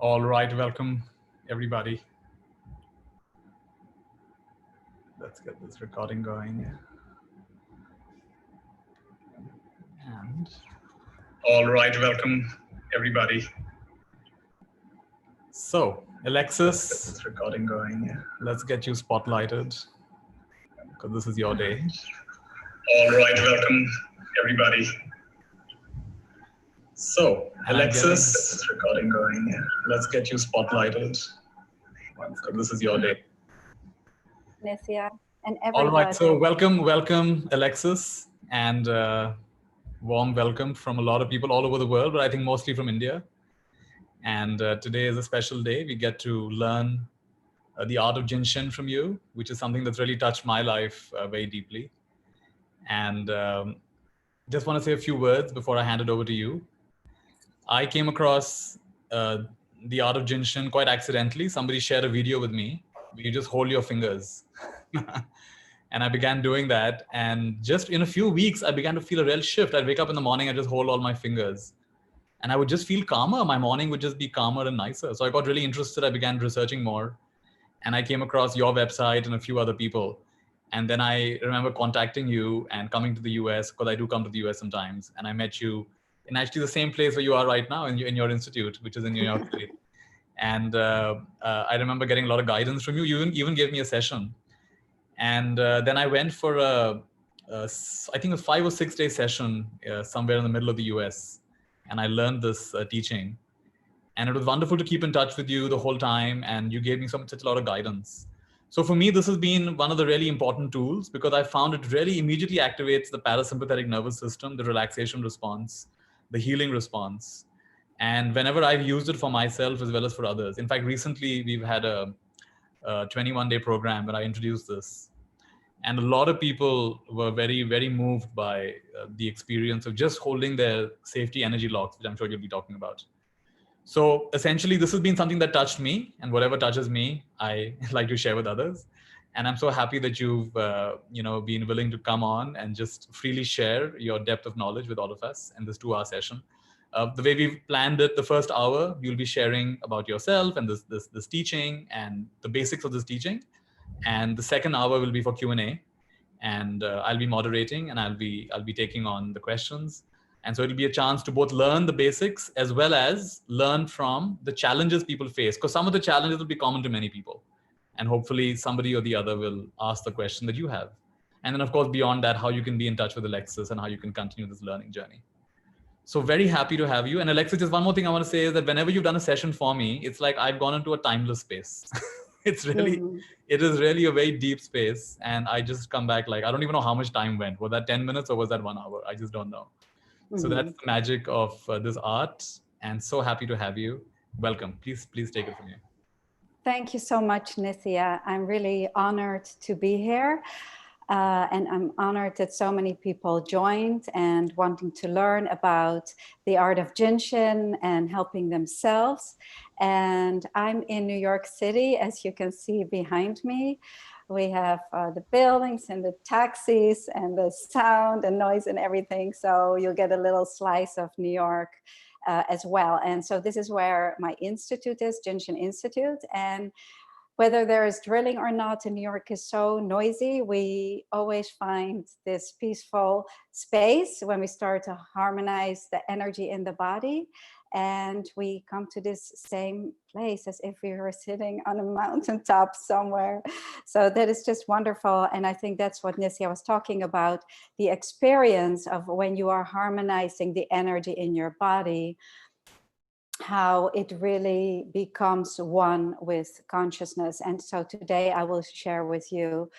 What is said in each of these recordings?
All right, welcome everybody. Let's get this recording going. And all right, welcome everybody. So, Alexis, let's get this recording going. Let's get you spotlighted because this is your day. All right, welcome everybody. So, Alexis, get this recording going. Let's get you spotlighted because this is your day. Nithya and everybody. All right, so welcome, Alexis, and warm welcome from a lot of people all over the world, but I think mostly from India. And today is a special day. We get to learn the Art of Jin Shin from you, which is something that's really touched my life very deeply. And just want to say a few words before I hand it over to you. I came across the Art of Jin Shin quite accidentally. Somebody shared a video with me where you just hold your fingers. And I began doing that. And just in a few weeks, I began to feel a real shift. I'd wake up in the morning and just hold all my fingers. And I would just feel calmer. My morning would just be calmer and nicer. So I got really interested. I began researching more. And I came across your website and a few other people. And then I remember contacting you and coming to the US, because I do come to the US sometimes. And I met you in actually the same place where you are right now in your institute, which is in New York City. And I remember getting a lot of guidance from you. You even gave me a session. And then I went for I think a 5 or 6 day session somewhere in the middle of the US. And I learned this teaching. And it was wonderful to keep in touch with you the whole time. And you gave me such a lot of guidance. So for me, this has been one of the really important tools because I found it really immediately activates the parasympathetic nervous system, the relaxation response, the healing response. And whenever I've used it for myself as well as for others. In fact, recently we've had a 21-day program where I introduced this. And a lot of people were very, very moved by the experience of just holding their safety energy locks, which I'm sure you'll be talking about. So essentially, this has been something that touched me, and whatever touches me, I like to share with others. And I'm so happy that you've been willing to come on and just freely share your depth of knowledge with all of us in this 2-hour session. The way we've planned it, the first hour, you'll be sharing about yourself and this teaching and the basics of this teaching. And the second hour will be for Q&A. And I'll be moderating and I'll be taking on the questions. And so it'll be a chance to both learn the basics as well as learn from the challenges people face, because some of the challenges will be common to many people. And hopefully somebody or the other will ask the question that you have. And then of course, beyond that, how you can be in touch with Alexis and how you can continue this learning journey. So very happy to have you. And Alexis, just one more thing I want to say is that whenever you've done a session for me, it's like I've gone into a timeless space. It is really a very deep space. And I just come back like, I don't even know how much time went. Was that 10 minutes or was that 1 hour? I just don't know. So that's the magic of this art. And so happy to have you. Welcome. Please take it from you. Thank you so much, Nithya. I'm really honored to be here. And I'm honored that so many people joined and wanting to learn about the art of Jin Shin and helping themselves. And I'm in New York City, as you can see behind me. We have the buildings and the taxis and the sound and noise and everything. So you'll get a little slice of New York as well. And so this is where my institute is, Jin Shin Institute. And whether there is drilling or not in New York is so noisy, we always find this peaceful space when we start to harmonize the energy in the body. And we come to this same place as if we were sitting on a mountaintop somewhere. So that is just wonderful. And I think that's what Nithya was talking about, the experience of when you are harmonizing the energy in your body, how it really becomes one with consciousness. And so today I will share with you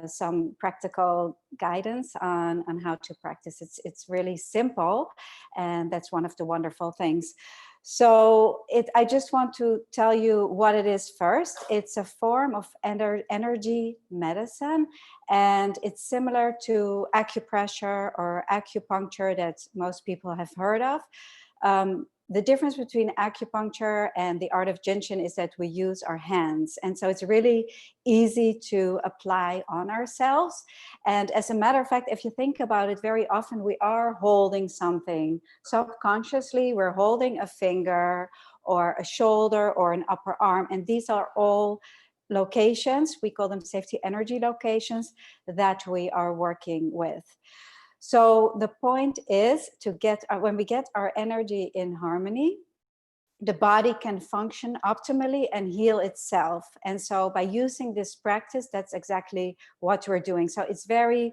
some practical guidance on how to practice. It's really simple, and that's one of the wonderful things. So I just want to tell you what it is first. It's a form of energy medicine, and it's similar to acupressure or acupuncture that most people have heard of. The difference between acupuncture and the art of Jin Shin is that we use our hands. And so it's really easy to apply on ourselves. And as a matter of fact, if you think about it, very often we are holding something. Subconsciously, we're holding a finger or a shoulder or an upper arm. And these are all locations, we call them safety energy locations, that we are working with. So the point is to get, when we get our energy in harmony, the body can function optimally and heal itself. And so by using this practice, that's exactly what we're doing. So it's very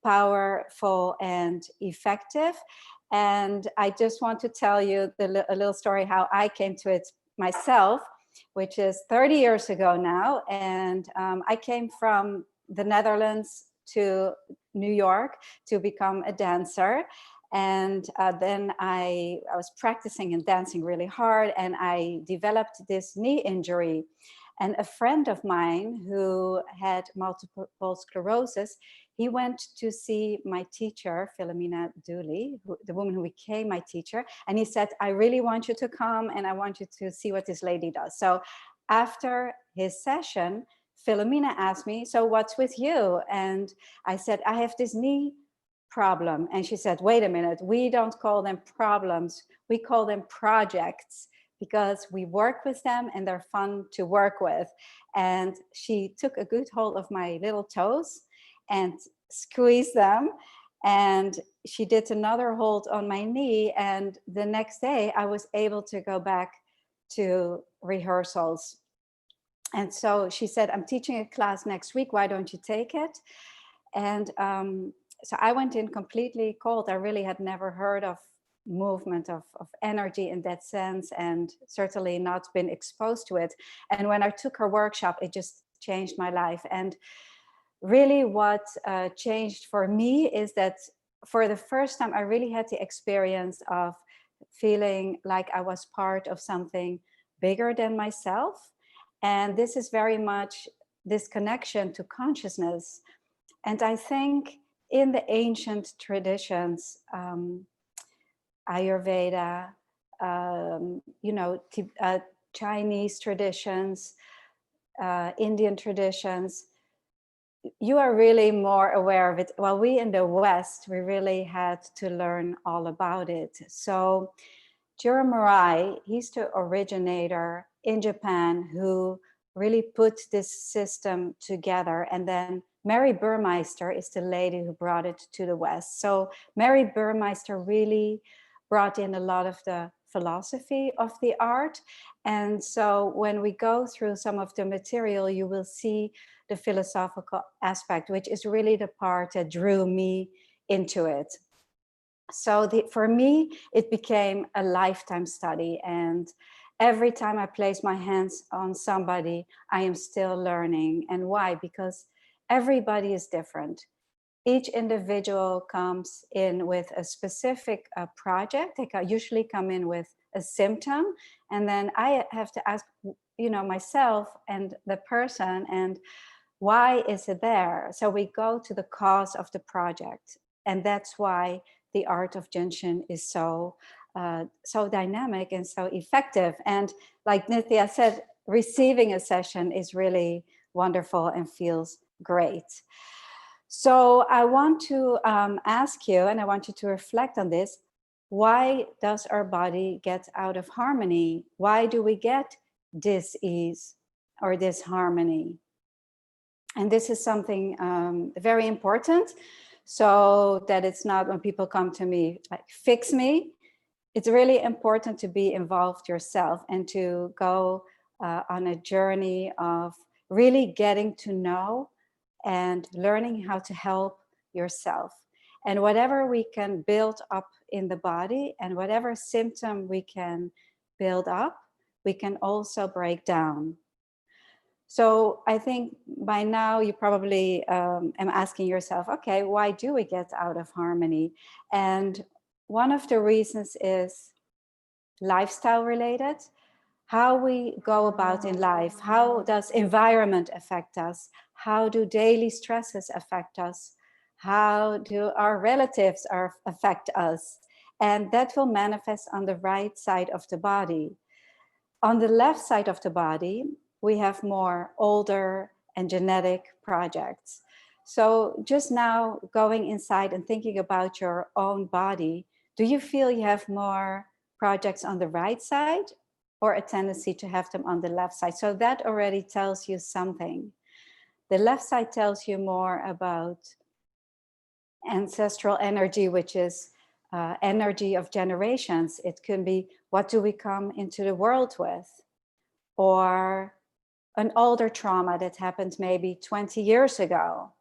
powerful and effective. And I just want to tell you a little story how I came to it myself, which is 30 years ago now. And I came from the Netherlands to New York to become a dancer. And then I was practicing and dancing really hard, and I developed this knee injury. And a friend of mine who had multiple sclerosis, he went to see my teacher, Philomena Dooley, the woman who became my teacher. And he said, I really want you to come and I want you to see what this lady does. So after his session, Philomena asked me, so what's with you? And I said, I have this knee problem. And she said, wait a minute, we don't call them problems, we call them projects, because we work with them and they're fun to work with. And she took a good hold of my little toes and squeezed them. And she did another hold on my knee. And the next day I was able to go back to rehearsals. And so she said, I'm teaching a class next week, why don't you take it? And so I went in completely cold. I really had never heard of movement of energy in that sense, and certainly not been exposed to it. And when I took her workshop, it just changed my life. And really what changed for me is that for the first time, I really had the experience of feeling like I was part of something bigger than myself. And this is very much this connection to consciousness. And I think in the ancient traditions, Ayurveda, Chinese traditions, Indian traditions, you are really more aware of it. While we in the West, we really had to learn all about it. So Jiro Murai, he's the originator in Japan who really put this system together. And then Mary Burmeister is the lady who brought it to the West. So Mary Burmeister really brought in a lot of the philosophy of the art. And so when we go through some of the material, you will see the philosophical aspect, which is really the part that drew me into it. So for me, it became a lifetime study. And every time I place my hands on somebody, I am still learning. And why? Because everybody is different. Each individual comes in with a specific project. They usually come in with a symptom. And then I have to ask, myself and the person, and why is it there? So we go to the cause of the project. And that's why the Art of Jin Shin is so dynamic and so effective. And like Nithya said, receiving a session is really wonderful and feels great. So I want to ask you, and I want you to reflect on this, why does our body get out of harmony? Why do we get dis-ease or disharmony? And this is something very important, so that it's not when people come to me like, fix me. It's really important to be involved yourself and to go on a journey of really getting to know and learning how to help yourself. And whatever we can build up in the body and whatever symptom we can build up, we can also break down. So I think by now you probably am asking yourself, okay, why do we get out of harmony? And one of the reasons is lifestyle related. How we go about in life, how does environment affect us? How do daily stresses affect us? How do our relatives affect us? And that will manifest on the right side of the body. On the left side of the body, we have more older and genetic projects. So just now going inside and thinking about your own body, do you feel you have more projects on the right side or a tendency to have them on the left side. So that already tells you something. The left side tells you more about ancestral energy, which is energy of generations. It can be, what do we come into the world with? Or an older trauma that happened maybe 20 years ago.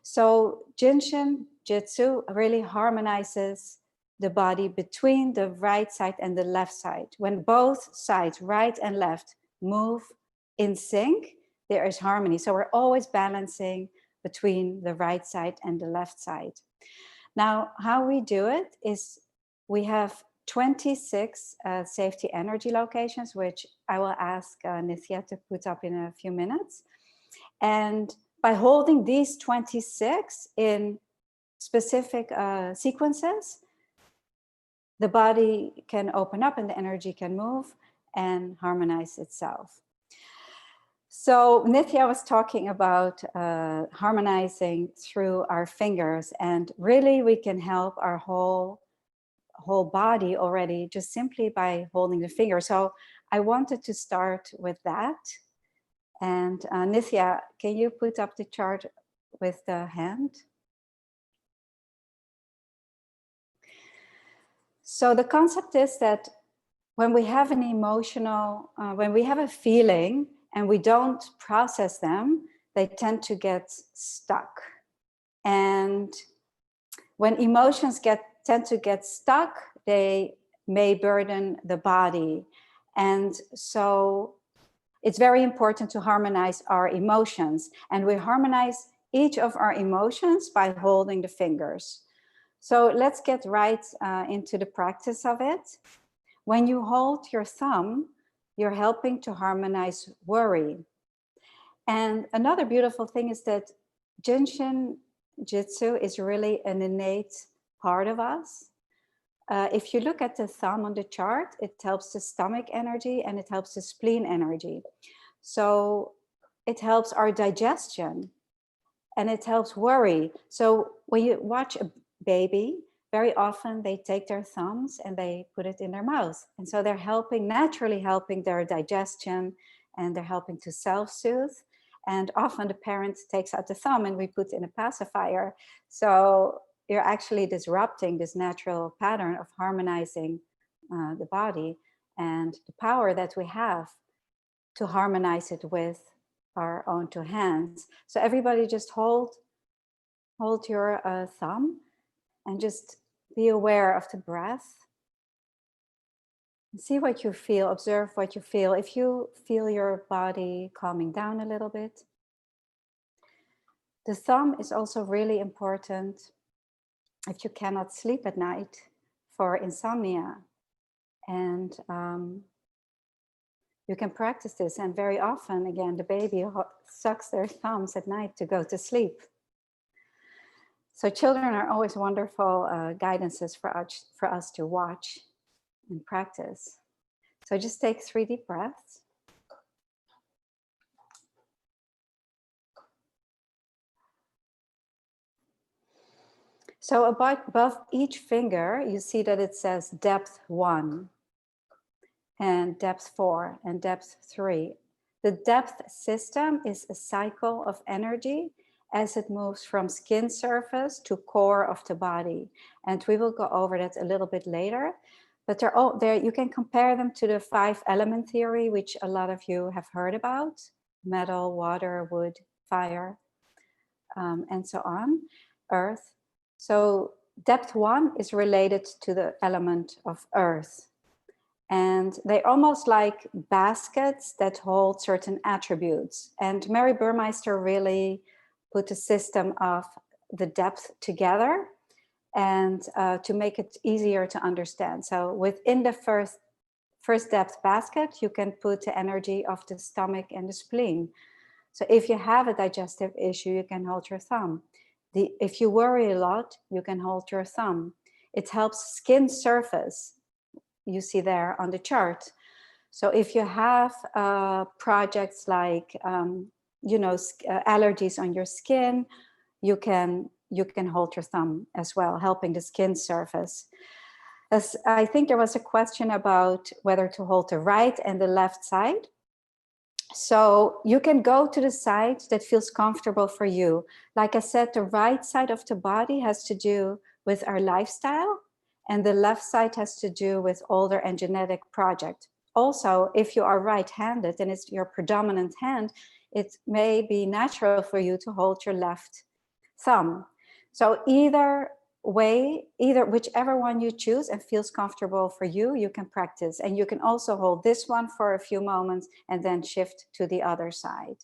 So Jinshin Jyutsu really harmonizes the body between the right side and the left side. When both sides, right and left, move in sync, there is harmony. So we're always balancing between the right side and the left side. Now, how we do it is we have 26 safety energy locations, which I will ask Nithya to put up in a few minutes. And by holding these 26 in specific sequences, the body can open up and the energy can move and harmonize itself. So Nithya was talking about harmonizing through our fingers, and really we can help our whole body already just simply by holding the finger. So I wanted to start with that. And Nithya, can you put up the chart with the hand? So the concept is that when we have an emotional, when we have a feeling and we don't process them, they tend to get stuck. And when emotions tend to get stuck, they may burden the body. And so it's very important to harmonize our emotions. And we harmonize each of our emotions by holding the fingers. So let's get right into the practice of it. When you hold your thumb, you're helping to harmonize worry. And another beautiful thing is that Jinshin Jyutsu is really an innate part of us. If you look at the thumb on the chart, it helps the stomach energy and it helps the spleen energy. So it helps our digestion and it helps worry. So when you watch a baby, very often they take their thumbs and they put it in their mouth. And so they're naturally helping their digestion, and they're helping to self-soothe. And often the parent takes out the thumb and we put in a pacifier. So you're actually disrupting this natural pattern of harmonizing the body and the power that we have to harmonize it with our own two hands. So everybody just hold your thumb and just be aware of the breath. See what you feel, observe what you feel. If you feel your body calming down a little bit. The thumb is also really important if you cannot sleep at night for insomnia. And you can practice this. And very often, again, the baby sucks their thumbs at night to go to sleep. So children are always wonderful guidances for us to watch and practice. So just take 3 deep breaths. So above each finger, you see that it says depth 1 and depth 4 and depth 3. The depth system is a cycle of energy as it moves from skin surface to core of the body. And we will go over that a little bit later. But they're all there. You can compare them to the 5 element theory, which a lot of you have heard about: metal, water, wood, fire, and so on, earth. So depth 1 is related to the element of earth. And they're almost like baskets that hold certain attributes. And Mary Burmeister really put a system of the depth together and to make it easier to understand. So within the first depth basket, you can put the energy of the stomach and the spleen. So if you have a digestive issue, you can hold your thumb. If you worry a lot, you can hold your thumb. It helps skin surface, you see there on the chart. So if you have projects like, allergies on your skin, you can hold your thumb as well, helping the skin surface. As I think there was a question about whether to hold the right and the left side. So you can go to the side that feels comfortable for you. Like I said, the right side of the body has to do with our lifestyle, and the left side has to do with older and genetic project. Also, if you are right-handed and it's your predominant hand, it may be natural for you to hold your left thumb. So either way, whichever one you choose and feels comfortable for you, you can practice. And you can also hold this one for a few moments and then shift to the other side.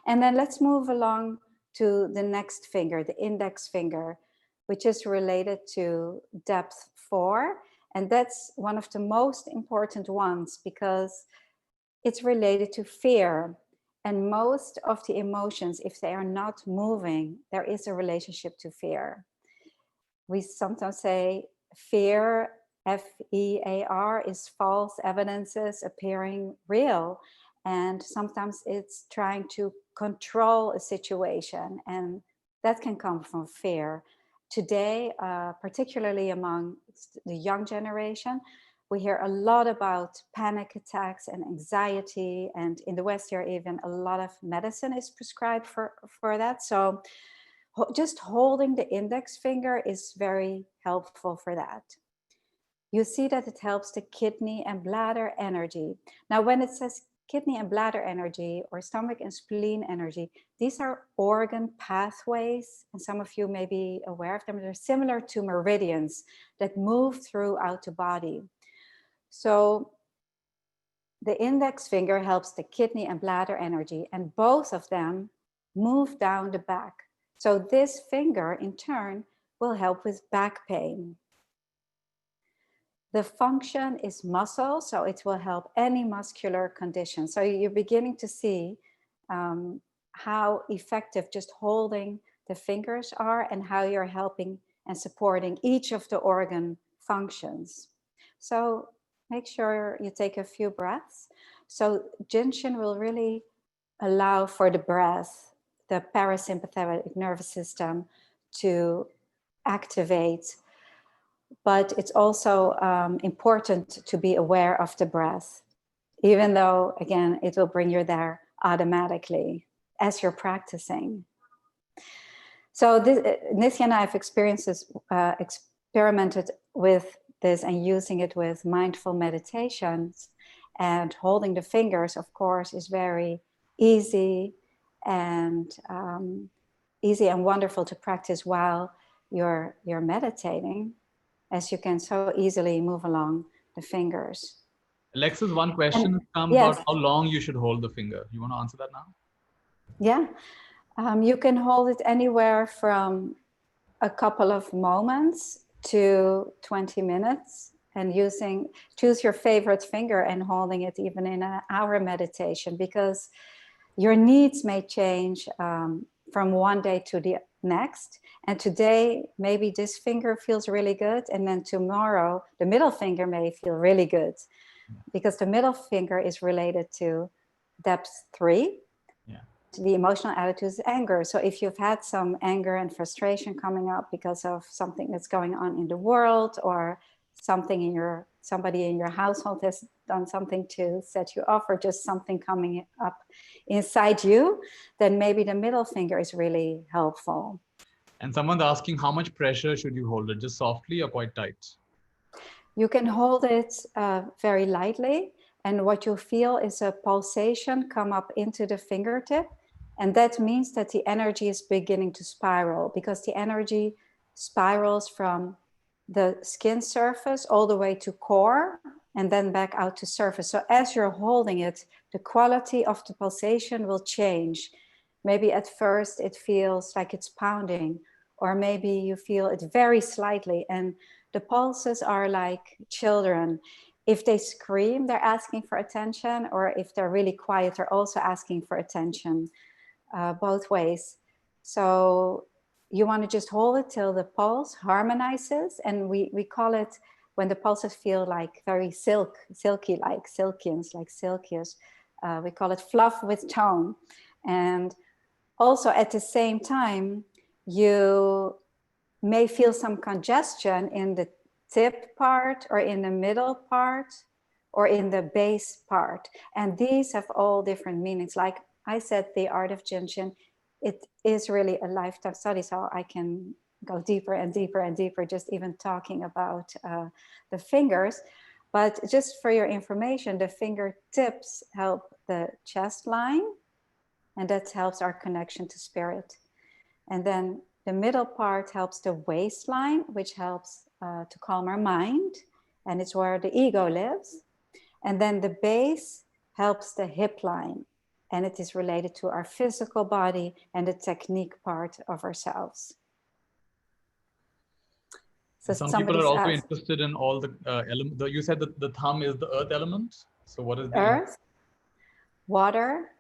And then let's move along to the next finger, the index finger, which is related to depth 4. And that's one of the most important ones because it's related to fear. And most of the emotions, if they are not moving, there is a relationship to fear. We sometimes say fear, F-E-A-R, is false evidences appearing real. And sometimes it's trying to control a situation. And that can come from fear. Today, particularly among the young generation, we hear a lot about panic attacks and anxiety. And in the West here, even a lot of medicine is prescribed for that. So just holding the index finger is very helpful for that. You see that it helps the kidney and bladder energy. Now, when it says kidney and bladder energy or stomach and spleen energy, these are organ pathways, and some of you may be aware of them. They're similar to meridians that move throughout the body. So the index finger helps the kidney and bladder energy, and both of them move down the back. So this finger in turn will help with back pain. The function is muscle, so it will help any muscular condition. So you're beginning to see how effective just holding the fingers are and how you're helping and supporting each of the organ functions. So make sure you take a few breaths. So Jin Shin will really allow for the breath, the parasympathetic nervous system to activate. But it's also important to be aware of the breath, even though, again, it will bring you there automatically as you're practicing. So Nithya and I have experimented with this and using it with mindful meditations, and holding the fingers, of course, is very easy and wonderful to practice while you're meditating, as you can so easily move along the fingers. Alexis, one question has come yes. about how long you should hold the finger. You want to answer that now? Yeah, you can hold it anywhere from a couple of moments to 20 minutes, and choose your favorite finger and holding it even in an hour meditation, because your needs may change from one day to the next. And today, maybe this finger feels really good. And then tomorrow, the middle finger may feel really good, because the middle finger is related to depth 3. Yeah. The emotional attitude is anger. So if you've had some anger and frustration coming up because of something that's going on in the world, or somebody in your household has done something to set you off, or just something coming up inside you, then maybe the middle finger is really helpful. And someone's asking, how much pressure should you hold it? Just softly or quite tight? You can hold it very lightly, and what you'll feel is a pulsation come up into the fingertip. And that means that the energy is beginning to spiral, because the energy spirals from the skin surface all the way to core and then back out to surface. So as you're holding it, the quality of the pulsation will change. Maybe at first it feels like it's pounding, or maybe you feel it very slightly. And the pulses are like children. If they scream, they're asking for attention, or if they're really quiet, they're also asking for attention. Both ways. So you want to just hold it till the pulse harmonizes, and we call it, when the pulses feel like very silky, like silkians, like silkies, we call it fluff with tone. And also at the same time, you may feel some congestion in the tip part or in the middle part or in the base part. And these have all different meanings. Like I said, the Art of Jin Shin, it is really a lifetime study. So I can go deeper and deeper and deeper, just even talking about the fingers. But just for your information, the fingertips help the chest line, and that helps our connection to spirit. And then the middle part helps the waistline, which helps to calm our mind, and it's where the ego lives. And then the base helps the hip line, and it is related to our physical body and the technique part of ourselves. So some people are also interested in all the elements. You said that the thumb is the earth element. So what is the earth, water,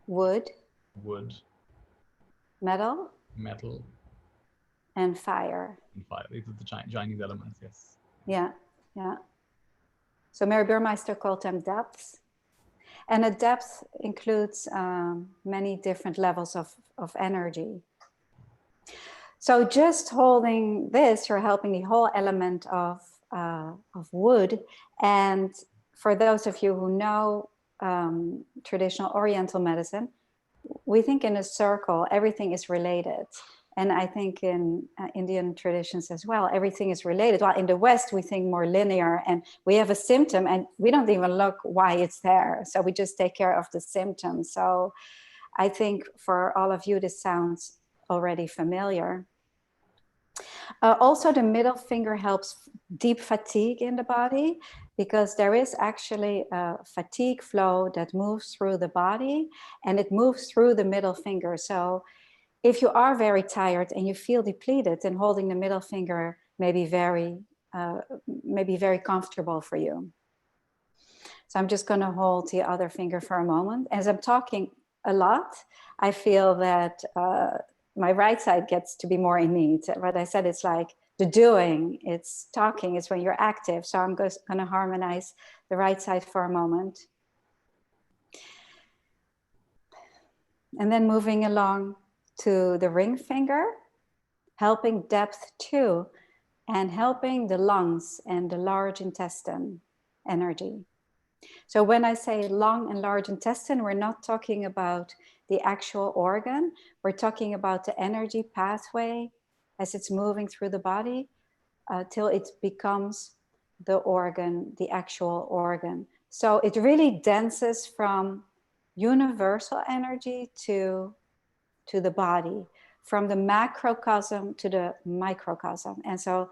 wood, metal, and fire. These are the Chinese elements, yes. Yeah, yeah. So Mary Burmeister called them depths. And a depth includes many different levels of energy. So just holding this, you're helping the whole element of wood. And for those of you who know traditional Oriental medicine, we think in a circle, everything is related. And I think in Indian traditions as well, everything is related. While in the West, we think more linear, and we have a symptom and we don't even look why it's there. So we just take care of the symptom. So I think for all of you, this sounds already familiar. Also, the middle finger helps deep fatigue in the body, because there is actually a fatigue flow that moves through the body, and it moves through the middle finger. So if you are very tired and you feel depleted, then holding the middle finger may be very comfortable for you. So I'm just going to hold the other finger for a moment. As I'm talking a lot, I feel that my right side gets to be more in need. What I said, it's like the doing, it's talking, it's when you're active. So I'm just going to harmonize the right side for a moment. And then moving along to the ring finger, helping depth too, and helping the lungs and the large intestine energy. So when I say lung and large intestine, we're not talking about the actual organ. We're talking about the energy pathway as it's moving through the body till it becomes the organ, the actual organ. So it really dances from universal energy to the body, from the macrocosm to the microcosm. And so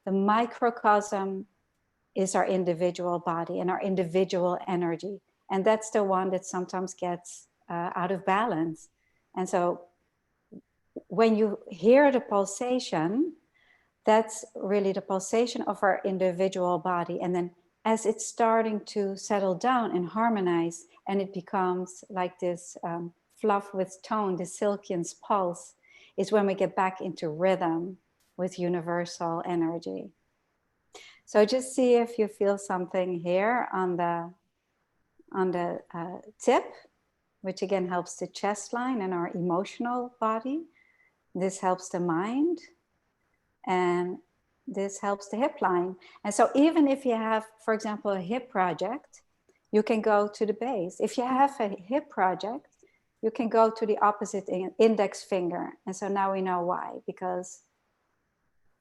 the microcosm is our individual body and our individual energy. And that's the one that sometimes gets out of balance. And so when you hear the pulsation, that's really the pulsation of our individual body. And then as it's starting to settle down and harmonize, and it becomes like this fluff with tone, the Silkian's pulse, is when we get back into rhythm with universal energy. So just see if you feel something here on the tip, which again helps the chest line and our emotional body. This helps the mind, and this helps the hip line. And so even if you have, for example, a hip project, you can go to the base. If you have a hip project, you can go to the opposite index finger. And so now we know why, because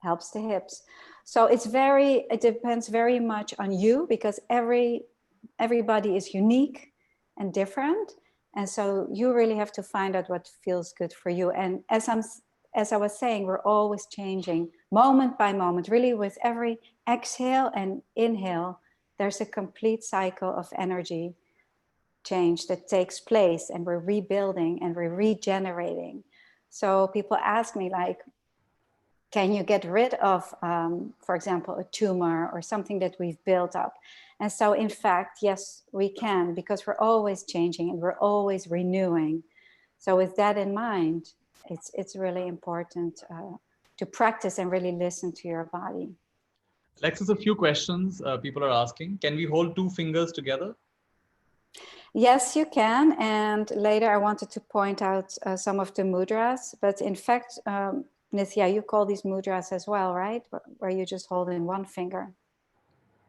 it helps the hips. So it depends very much on you, because everybody is unique and different. And so you really have to find out what feels good for you. And as I was saying, we're always changing moment by moment. Really, with every exhale and inhale, there's a complete cycle of energy change that takes place, and we're rebuilding and we're regenerating. So people ask me, like, can you get rid of, for example, a tumor or something that we've built up? And so in fact, yes, we can, because we're always changing and we're always renewing. So with that in mind, it's really important to practice and really listen to your body. Alexis, a few questions people are asking. Can we hold two fingers together? Yes, you can. And later I wanted to point out some of the mudras, but in fact, Nithya, you call these mudras as well, right? Where you just hold in one finger.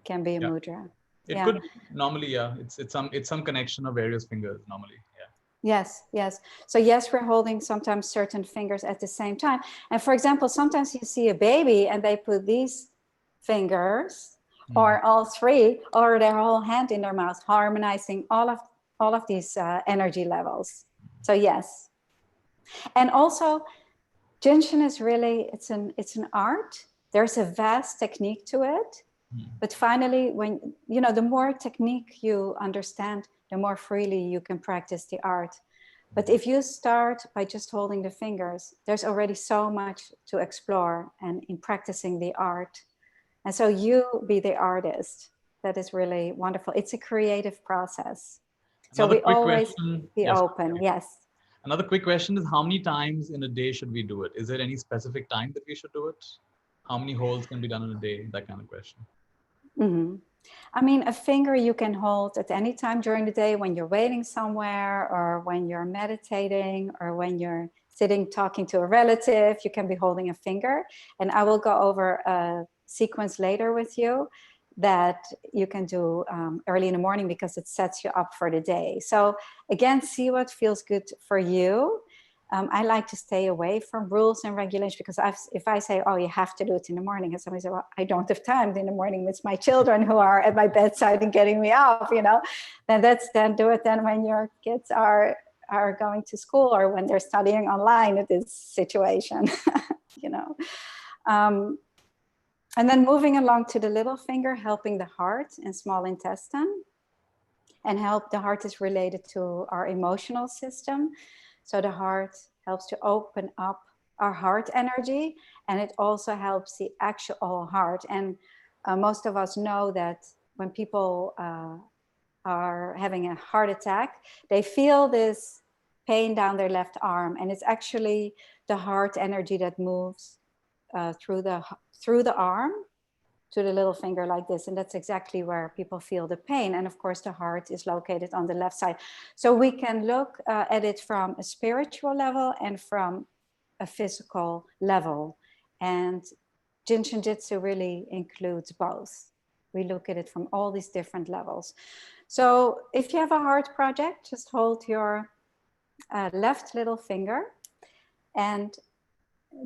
Can be a Yeah. mudra. It Yeah. could normally, yeah. It's some connection of various fingers normally. Yeah. Yes, yes. So yes, we're holding sometimes certain fingers at the same time. And for example, sometimes you see a baby and they put these fingers or all three or their whole hand in their mouth, harmonizing all of these energy levels. So yes. And also Jin Shin is really, it's an art. There's a vast technique to it. But finally, when, you know, the more technique you understand, the more freely you can practice the art. But if you start by just holding the fingers, there's already so much to explore and in practicing the art. And so you be the artist. That is really wonderful. It's a creative process. So Another we quick always question. be Yes. open. Yes. Another quick question is, how many times in a day should we do it? Is there any specific time that we should do it? How many holds can be done in a day? That kind of question. Mm-hmm. I mean, a finger you can hold at any time during the day when you're waiting somewhere or when you're meditating or when you're sitting talking to a relative, you can be holding a finger. And I will go over a sequence later with you that you can do early in the morning because it sets you up for the day. So again, see what feels good for you. I like to stay away from rules and regulations because if I say, oh, you have to do it in the morning, and somebody says, well, I don't have time in the morning with my children who are at my bedside and getting me up, you know, then do it then when your kids are going to school or when they're studying online at this situation, you know. And then moving along to the little finger, helping the heart and small intestine. And the heart is related to our emotional system. So the heart helps to open up our heart energy, and it also helps the actual heart. And most of us know that when people are having a heart attack, they feel this pain down their left arm, and it's actually the heart energy that moves through the arm to the little finger like this. And that's exactly where people feel the pain. And of course, the heart is located on the left side. So we can look at it from a spiritual level and from a physical level. And Jin Shin Jyutsu really includes both. We look at it from all these different levels. So if you have a heart project, just hold your left little finger. And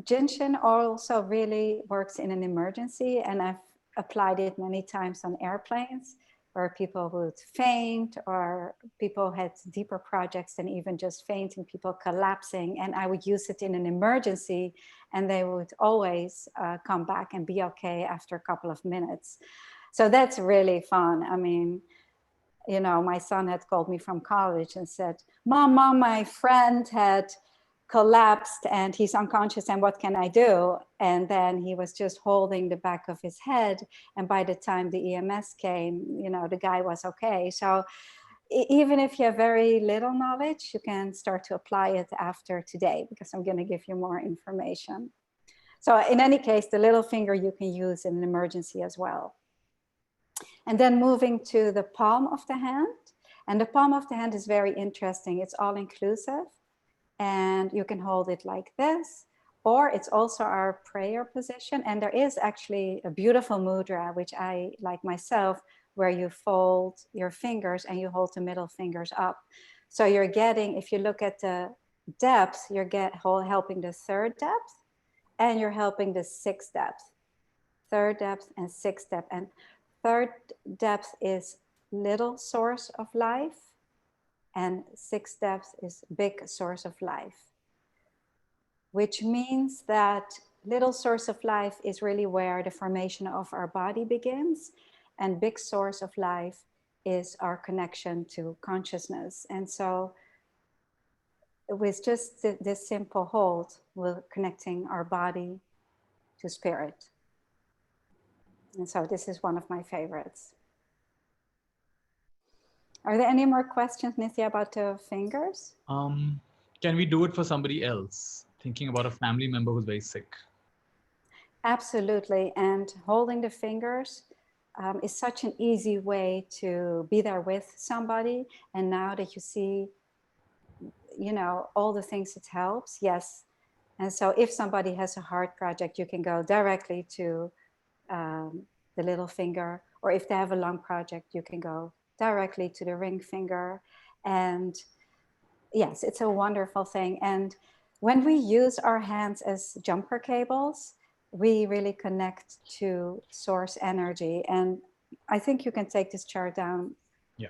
Jin Shin also really works in an emergency, and I've applied it many times on airplanes where people would faint or people had deeper projects than even just fainting, people collapsing, and I would use it in an emergency and they would always come back and be okay after a couple of minutes. So that's really fun. I mean, you know, my son had called me from college and said, Mom, my friend had collapsed and he's unconscious and what can I do? And then he was just holding the back of his head. And by the time the EMS came, you know, the guy was okay. So even if you have very little knowledge, you can start to apply it after today because I'm going to give you more information. So in any case, the little finger you can use in an emergency as well. And then moving to the palm of the hand. And the palm of the hand is very interesting. It's all inclusive. And you can hold it like this, or it's also our prayer position. And there is actually a beautiful mudra, which I like myself, where you fold your fingers and you hold the middle fingers up. So you're getting, if you look at the depth, you're helping the third depth and you're helping the sixth depth. Third depth and sixth depth. And third depth is little source of life. And sixth depth is big source of life, which means that little source of life is really where the formation of our body begins, and big source of life is our connection to consciousness. And so with just this simple hold, we're connecting our body to spirit. And so this is one of my favorites. Are there any more questions, Nithya, about the fingers? Can we do it for somebody else? Thinking about a family member who's very sick. Absolutely. And holding the fingers is such an easy way to be there with somebody. And now that you see, you know, all the things it helps, yes. And so if somebody has a heart project, you can go directly to the little finger, or if they have a lung project, you can go directly to the ring finger. And yes, it's a wonderful thing. And when we use our hands as jumper cables, we really connect to source energy. And I think you can take this chart down, Yeah.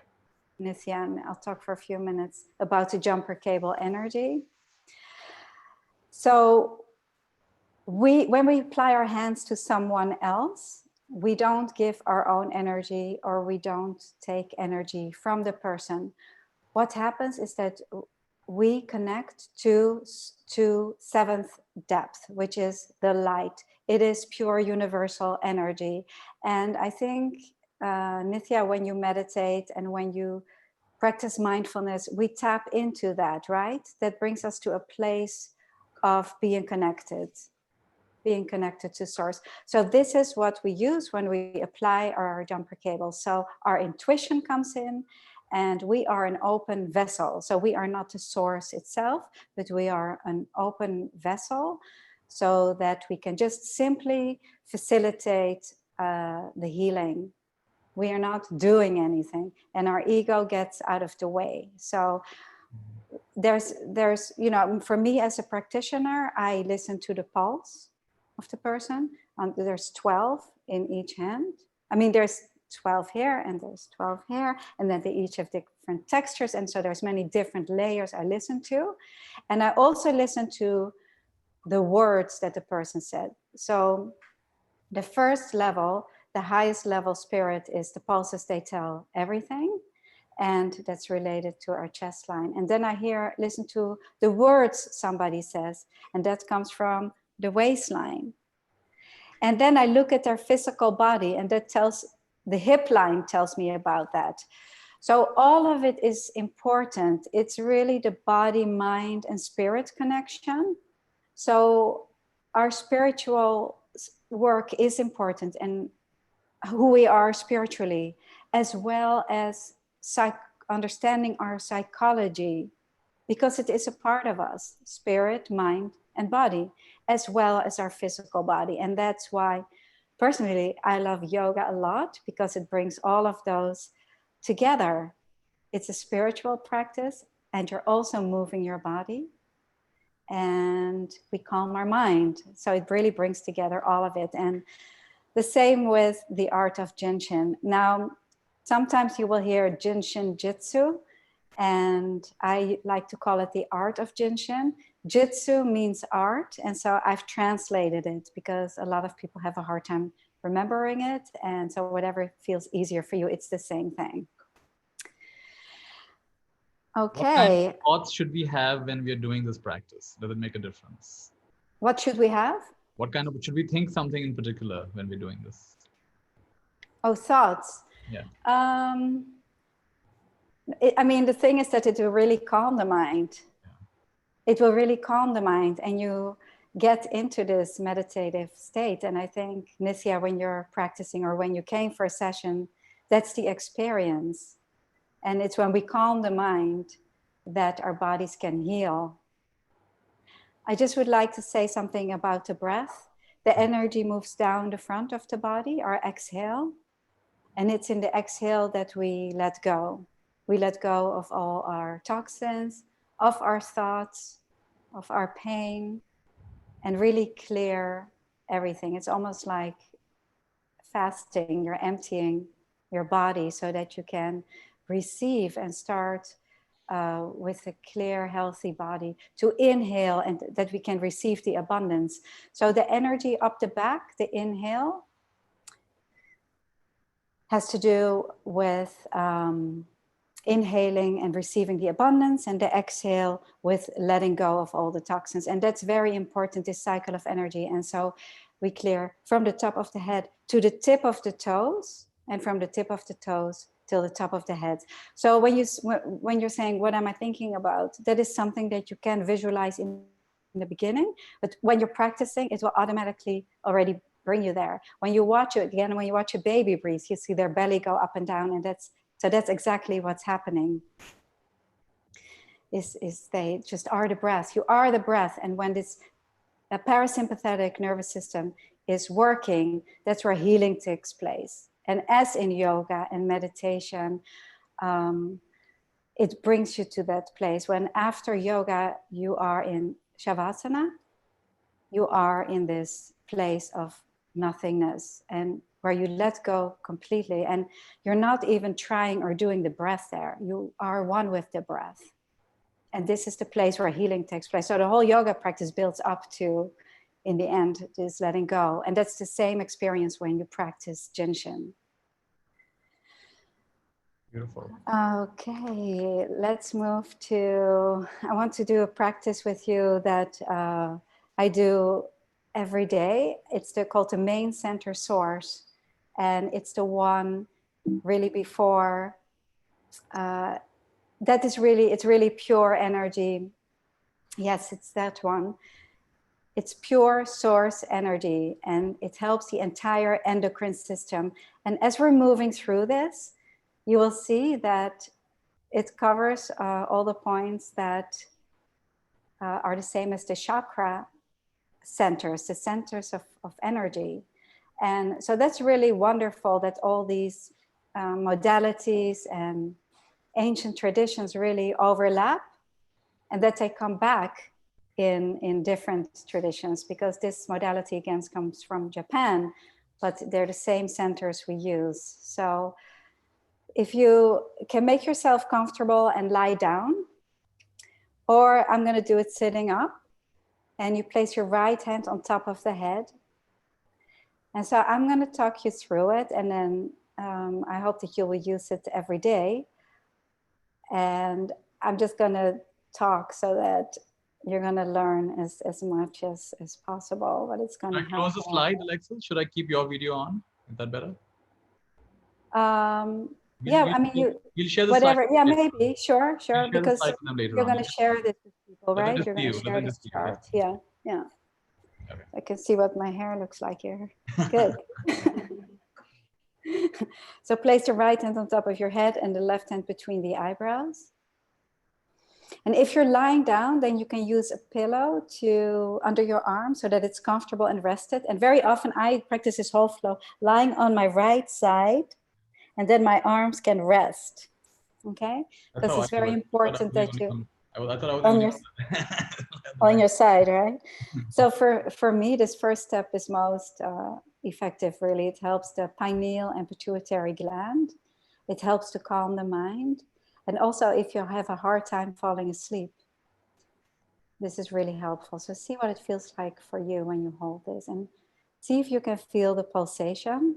Nithya, and I'll talk for a few minutes about the jumper cable energy. So when we apply our hands to someone else, we don't give our own energy, or we don't take energy from the person. What happens is that we connect to seventh depth, which is the light. It is pure universal energy. And I think, Nithya, when you meditate and when you practice mindfulness, we tap into that, right? That brings us to a place of being connected to source. So this is what we use when we apply our jumper cables. So our intuition comes in, and we are an open vessel. So we are not the source itself, but we are an open vessel, so that we can just simply facilitate the healing. We are not doing anything, and our ego gets out of the way. So there's, you know, for me as a practitioner, I listen to the pulse of the person. There's 12 in each hand. I mean, there's 12 here and there's 12 here, and then they each have different textures. And so there's many different layers I listen to. And I also listen to the words that the person said. So the first level, the highest level spirit, is the pulses. They tell everything. And that's related to our chest line. And then I listen to the words somebody says, and that comes from the waistline. And then I look at their physical body, and that tells, the hip line tells me about that. So all of it is important. It's really the body, mind, and spirit connection. So our spiritual work is important, and who we are spiritually, as well as understanding our psychology, because it is a part of us, spirit, mind, and body, as well as our physical body. And that's why, personally, I love yoga a lot, because it brings all of those together. It's a spiritual practice, and you're also moving your body, and we calm our mind. So it really brings together all of it. And the same with the Art of Jin Shin. Now, sometimes you will hear Jin Shin Jyutsu, and I like to call it the Art of Jin Shin. Jyutsu means art, and so I've translated it, because a lot of people have a hard time remembering it, and so whatever feels easier for you, it's the same thing. Okay. What kind of thoughts should we have when we are doing this practice? Does it make a difference? What should we have? What kind of, should we think something in particular when we're doing this? Oh, thoughts. Yeah. I mean, the thing is that it will really calm the mind. Yeah. It will really calm the mind, and you get into this meditative state. And I think, Nithya, when you're practicing, or when you came for a session, that's the experience. And it's when we calm the mind that our bodies can heal. I just would like to say something about the breath. The energy moves down the front of the body, our exhale. And it's in the exhale that we let go. We let go of all our toxins, of our thoughts, of our pain, and really clear everything. It's almost like fasting. You're emptying your body so that you can receive and start with a clear, healthy body to inhale, and that we can receive the abundance. So the energy up the back, the inhale, has to do with inhaling and receiving the abundance, and the exhale with letting go of all the toxins. And that's very important, this cycle of energy. And so we clear from the top of the head to the tip of the toes, and from the tip of the toes till the top of the head. So when you're saying, what am I thinking about? That is something that you can visualize in the beginning, but when you're practicing, it will automatically already bring you there. When you watch it again, when you watch a baby breathe, you see their belly go up and down, and that's exactly what's happening. Is they just are the breath. You are the breath, and when this parasympathetic nervous system is working, that's where healing takes place. And as in yoga and meditation, it brings you to that place when after yoga, you are in Shavasana, you are in this place of nothingness and where you let go completely. And you're not even trying or doing the breath there. You are one with the breath. And this is the place where healing takes place. So the whole yoga practice builds up to, in the end, is letting go. And that's the same experience when you practice Jin Shin. Beautiful. Okay, let's move to, I want to do a practice with you that I do every day. It's called the main center source. And it's the one really before, that is really, it's really pure energy. Yes, it's that one. It's pure source energy and it helps the entire endocrine system. And as we're moving through this, you will see that it covers all the points that are the same as the chakra centers, the centers of energy. And so that's really wonderful that all these modalities and ancient traditions really overlap and that they come back in different traditions, because this modality again comes from Japan, but they're the same centers we use. So if you can make yourself comfortable and lie down, or I'm going to do it sitting up, and you place your right hand on top of the head. And so I'm going to talk you through it, and then I hope that you will use it every day. And I'm just going to talk so that you're going to learn as much as possible, but it's going to help. Close the slide, Alexis. Should I keep your video on? Is that better? Yeah, I mean, we'll share the whatever. slide. Yeah, maybe. Sure, We'll because you're going to share this with people, right? You're going to share this chart. Yeah, yeah. Okay. I can see what my hair looks like here. Good. So place the right hand on top of your head and the left hand between the eyebrows. And if you're lying down, then you can use a pillow under your arm so that it's comfortable and rested. And very often I practice this whole flow lying on my right side, and then my arms can rest. Okay? Because it's very important that you on your side, right? So for me, this first step is most effective, really. It helps the pineal and pituitary gland. It helps to calm the mind. And also, if you have a hard time falling asleep, this is really helpful. So see what it feels like for you when you hold this, and see if you can feel the pulsation.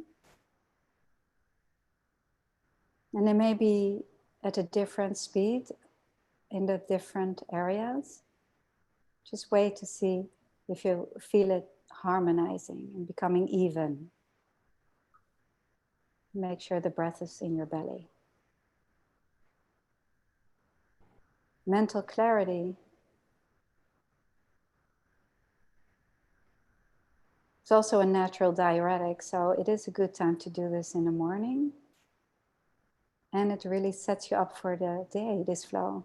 And it may be at a different speed in the different areas. Just wait to see if you feel it harmonizing and becoming even. Make sure the breath is in your belly. Mental clarity. It's also a natural diuretic, so it is a good time to do this in the morning. And it really sets you up for the day, this flow.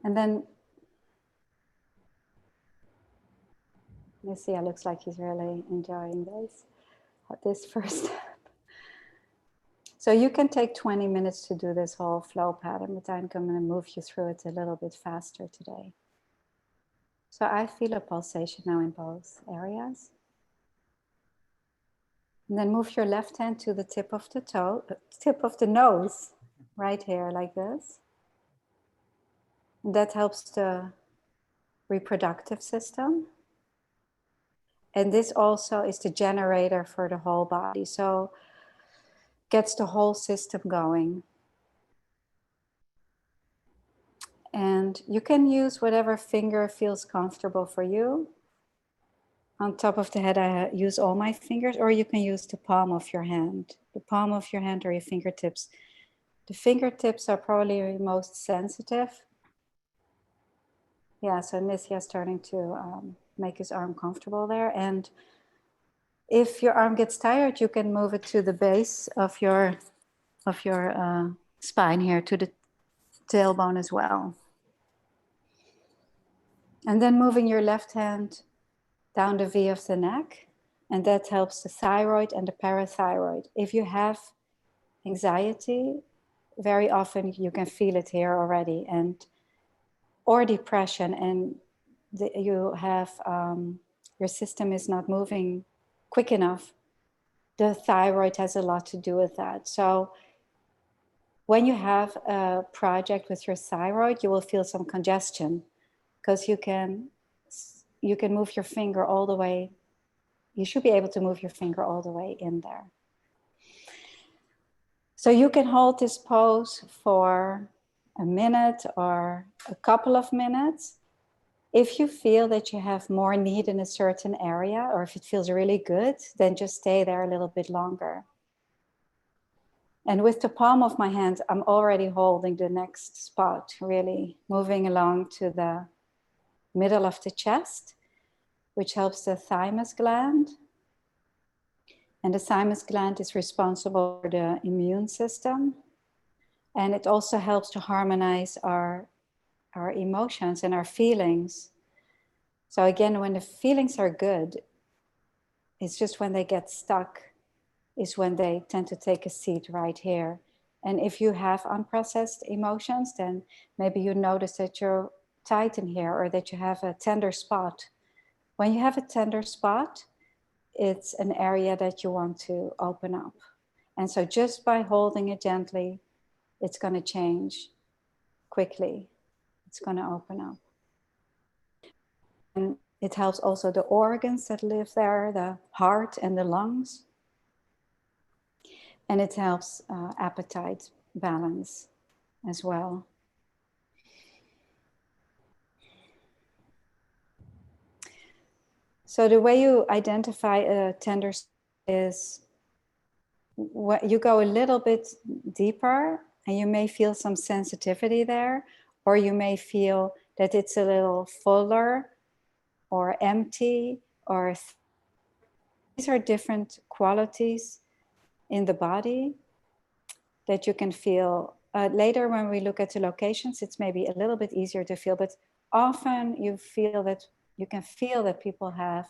And then, Nissia looks like he's really enjoying this first step. So you can take 20 minutes to do this whole flow pattern, but I'm going to move you through it a little bit faster today. So I feel a pulsation now in both areas. And then move your left hand to the tip of the nose, right here, like this. And that helps the reproductive system. And this also is the generator for the whole body. So gets the whole system going. And you can use whatever finger feels comfortable for you. On top of the head, I use all my fingers, or you can use the palm of your hand. The palm of your hand or your fingertips. The fingertips are probably most sensitive. Yeah, so Nissia is starting to make his arm comfortable there. And if your arm gets tired, you can move it to the base of your spine here, to the tailbone as well. And then moving your left hand down the V of the neck, and that helps the thyroid and the parathyroid. If you have anxiety, very often you can feel it here already, and or depression, and you have your system is not moving quick enough. The thyroid has a lot to do with that. So when you have a project with your thyroid, you will feel some congestion because you can move your finger all the way. You should be able to move your finger all the way in there. So you can hold this pose for a minute or a couple of minutes. If you feel that you have more need in a certain area, or if it feels really good, then just stay there a little bit longer. And with the palm of my hand, I'm already holding the next spot, really moving along to the middle of the chest, which helps the thymus gland. And the thymus gland is responsible for the immune system. And it also helps to harmonize our emotions and our feelings. So again, when the feelings are good, it's just when they get stuck is when they tend to take a seat right here. And if you have unprocessed emotions, then maybe you notice that you're tight in here or that you have a tender spot. When you have a tender spot, it's an area that you want to open up. And so just by holding it gently, it's going to change quickly. It's going to open up. And it helps also the organs that live there, the heart and the lungs. And it helps appetite balance as well. So the way you identify a tender is you go a little bit deeper and you may feel some sensitivity there, or you may feel that it's a little fuller or empty, or these are different qualities in the body that you can feel. Later when we look at the locations, it's maybe a little bit easier to feel, but often you can feel that people have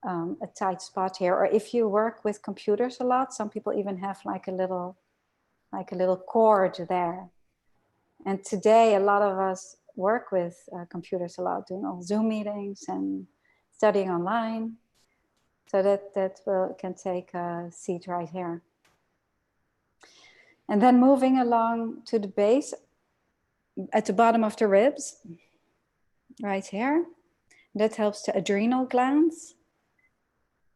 a tight spot here. Or if you work with computers a lot, some people even have like a little cord there. And today a lot of us work with computers a lot, doing all Zoom meetings and studying online. So that can take a seat right here. And then moving along to the base, at the bottom of the ribs, right here. That helps the adrenal glands,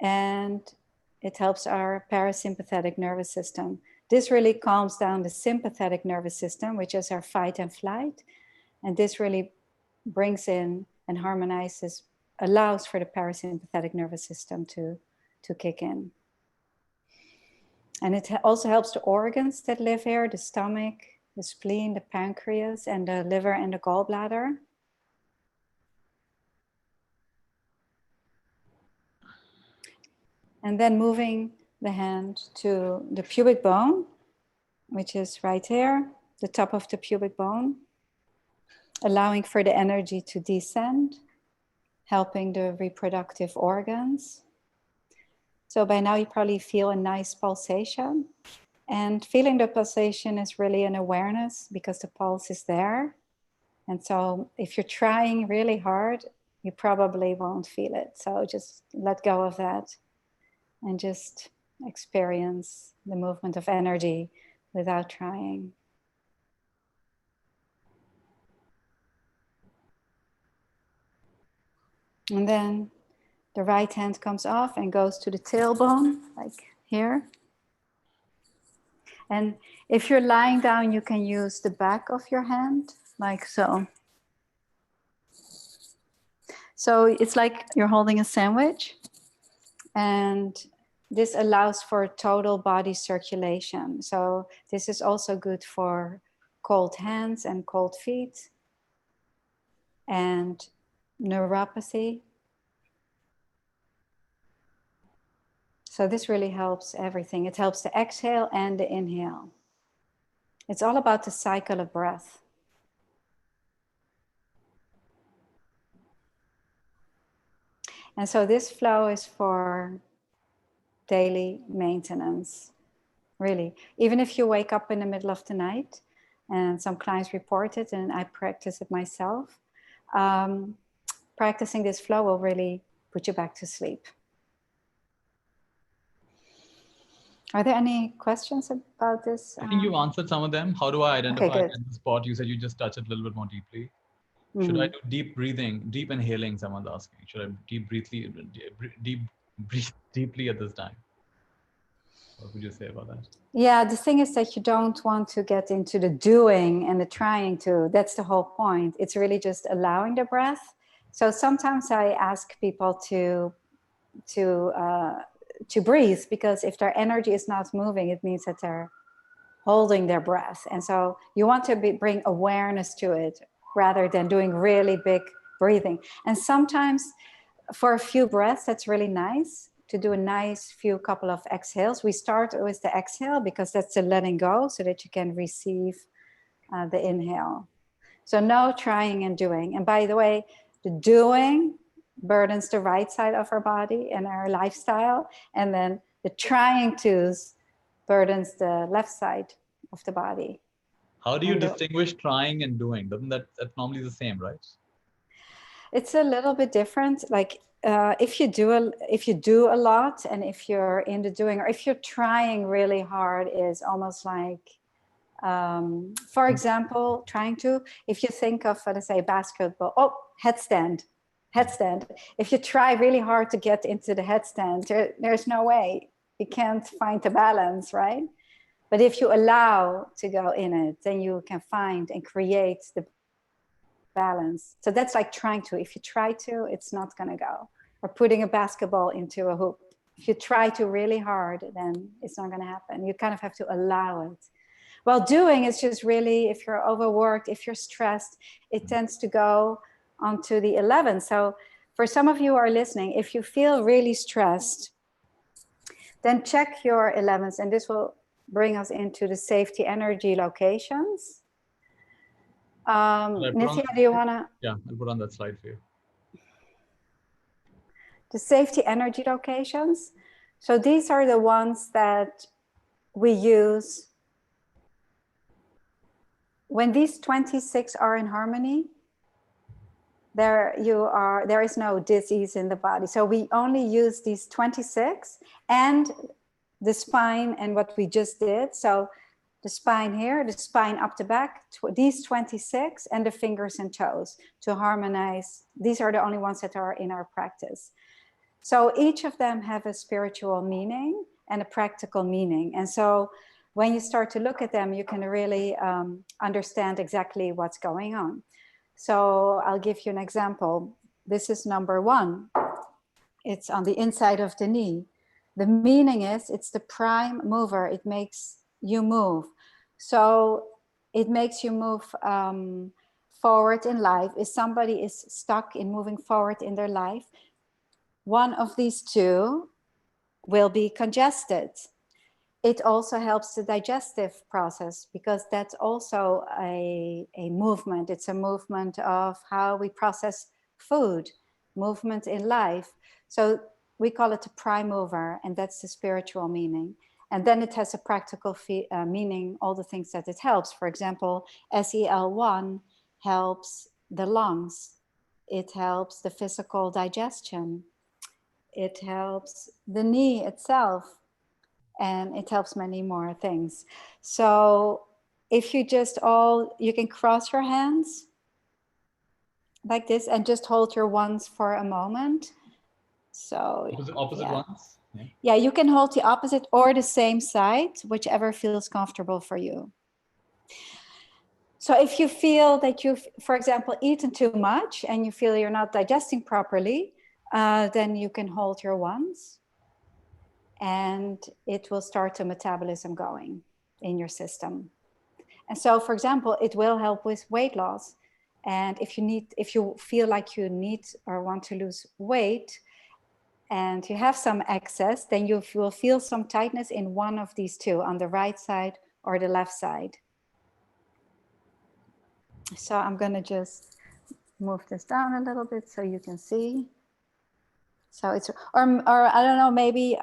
and it helps our parasympathetic nervous system. This really calms down the sympathetic nervous system, which is our fight and flight. And this really brings in and harmonizes, allows for the parasympathetic nervous system to kick in. And it also helps the organs that live here, the stomach, the spleen, the pancreas, and the liver and the gallbladder. And then moving the hand to the pubic bone, which is right here, the top of the pubic bone, allowing for the energy to descend, helping the reproductive organs. So by now you probably feel a nice pulsation, and feeling the pulsation is really an awareness because the pulse is there. And so if you're trying really hard, you probably won't feel it. So just let go of that and just experience the movement of energy without trying. And then the right hand comes off and goes to the tailbone, like here. And if you're lying down, you can use the back of your hand, like so. So it's like you're holding a sandwich, and this allows for total body circulation. So this is also good for cold hands and cold feet and neuropathy. So this really helps everything. It helps the exhale and the inhale. It's all about the cycle of breath. And so this flow is for daily maintenance, really. Even if you wake up in the middle of the night, and some clients report it, and I practice it myself, practicing this flow will really put you back to sleep. Are there any questions about this? I think you answered some of them. How do I identify Okay, at the spot? You said you just touch it a little bit more deeply. Should I do deep breathing, deep inhaling? Someone's asking. Should I deep breathe deeply at this time? What would you say about that? Yeah, the thing is that you don't want to get into the doing and the trying to. That's the whole point. It's really just allowing the breath. So sometimes I ask people to breathe, because if their energy is not moving, it means that they're holding their breath. And so you want to bring awareness to it rather than doing really big breathing. And sometimes for a few breaths, that's really nice to do a nice few couple of exhales. We start with the exhale because that's the letting go, so that you can receive the inhale. So no trying and doing. And by the way, the doing burdens the right side of our body and our lifestyle. And then the trying to's burdens the left side of the body. How do you distinguish trying and doing? Doesn't that's normally the same, right? It's a little bit different. Like if you do a lot, and if you're in the doing, or if you're trying really hard, is almost like, for example, if you think of, let's say, basketball, headstand. If you try really hard to get into the headstand, there's no way. You can't find the balance, right? But if you allow to go in it, then you can find and create the balance. So that's like trying to. If you try to, it's not going to go. Or putting a basketball into a hoop. If you try to really hard, then it's not going to happen. You kind of have to allow it. While doing is just really, if you're overworked, if you're stressed, it tends to go onto the 11. So for some of you who are listening, if you feel really stressed, then check your 11s, and this will bring us into the safety energy locations. Nithya, do you want to? Yeah, I'll put on that slide for you. The safety energy locations. So these are the ones that we use when these 26 are in harmony. There is no disease in the body. So we only use these 26 and the spine and what we just did. So the spine here, the spine up the back, these 26, and the fingers and toes to harmonize. These are the only ones that are in our practice. So each of them have a spiritual meaning and a practical meaning. And so when you start to look at them, you can really understand exactly what's going on. So I'll give you an example. This is number 1. It's on the inside of the knee. The meaning is it's the prime mover. It makes you move. So it makes you move forward in life. If somebody is stuck in moving forward in their life, one of these two will be congested. It also helps the digestive process, because that's also a movement. It's a movement of how we process food, movement in life. So we call it a prime mover, and that's the spiritual meaning. And then it has a practical meaning, all the things that it helps. For example, SEL1 helps the lungs. It helps the physical digestion. It helps the knee itself. And it helps many more things. So if you you can cross your hands like this and just hold your ones for a moment. So opposite ones? Yeah, you can hold the opposite or the same side, whichever feels comfortable for you. So if you feel that you've, for example, eaten too much and you feel you're not digesting properly, then you can hold your ones. And it will start the metabolism going in your system. And so, for example, it will help with weight loss. And if you feel like you need or want to lose weight and you have some excess, then you will feel some tightness in one of these two, on the right side or the left side. So I'm going to just move this down a little bit so you can see. So it's, or I don't know, maybe,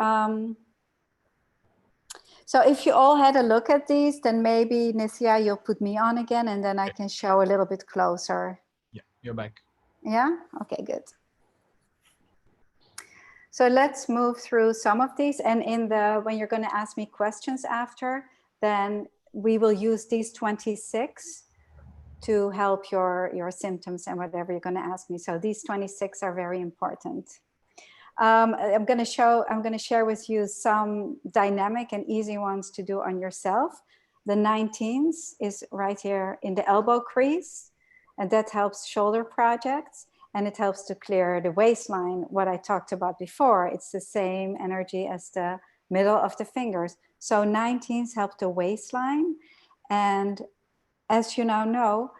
so if you all had a look at these, then maybe Nithya, you'll put me on again and then I can show a little bit closer. Yeah, you're back. Yeah, okay, good. So let's move through some of these, and when you're going to ask me questions after, then we will use these 26 to help your symptoms and whatever you're going to ask me. So these 26 are very important. I'm going to share with you some dynamic and easy ones to do on yourself. The 19th is right here in the elbow crease, and that helps shoulder projects, and it helps to clear the waistline, what I talked about before. It's the same energy as the middle of the fingers. So 19s help the waistline, and as you now know,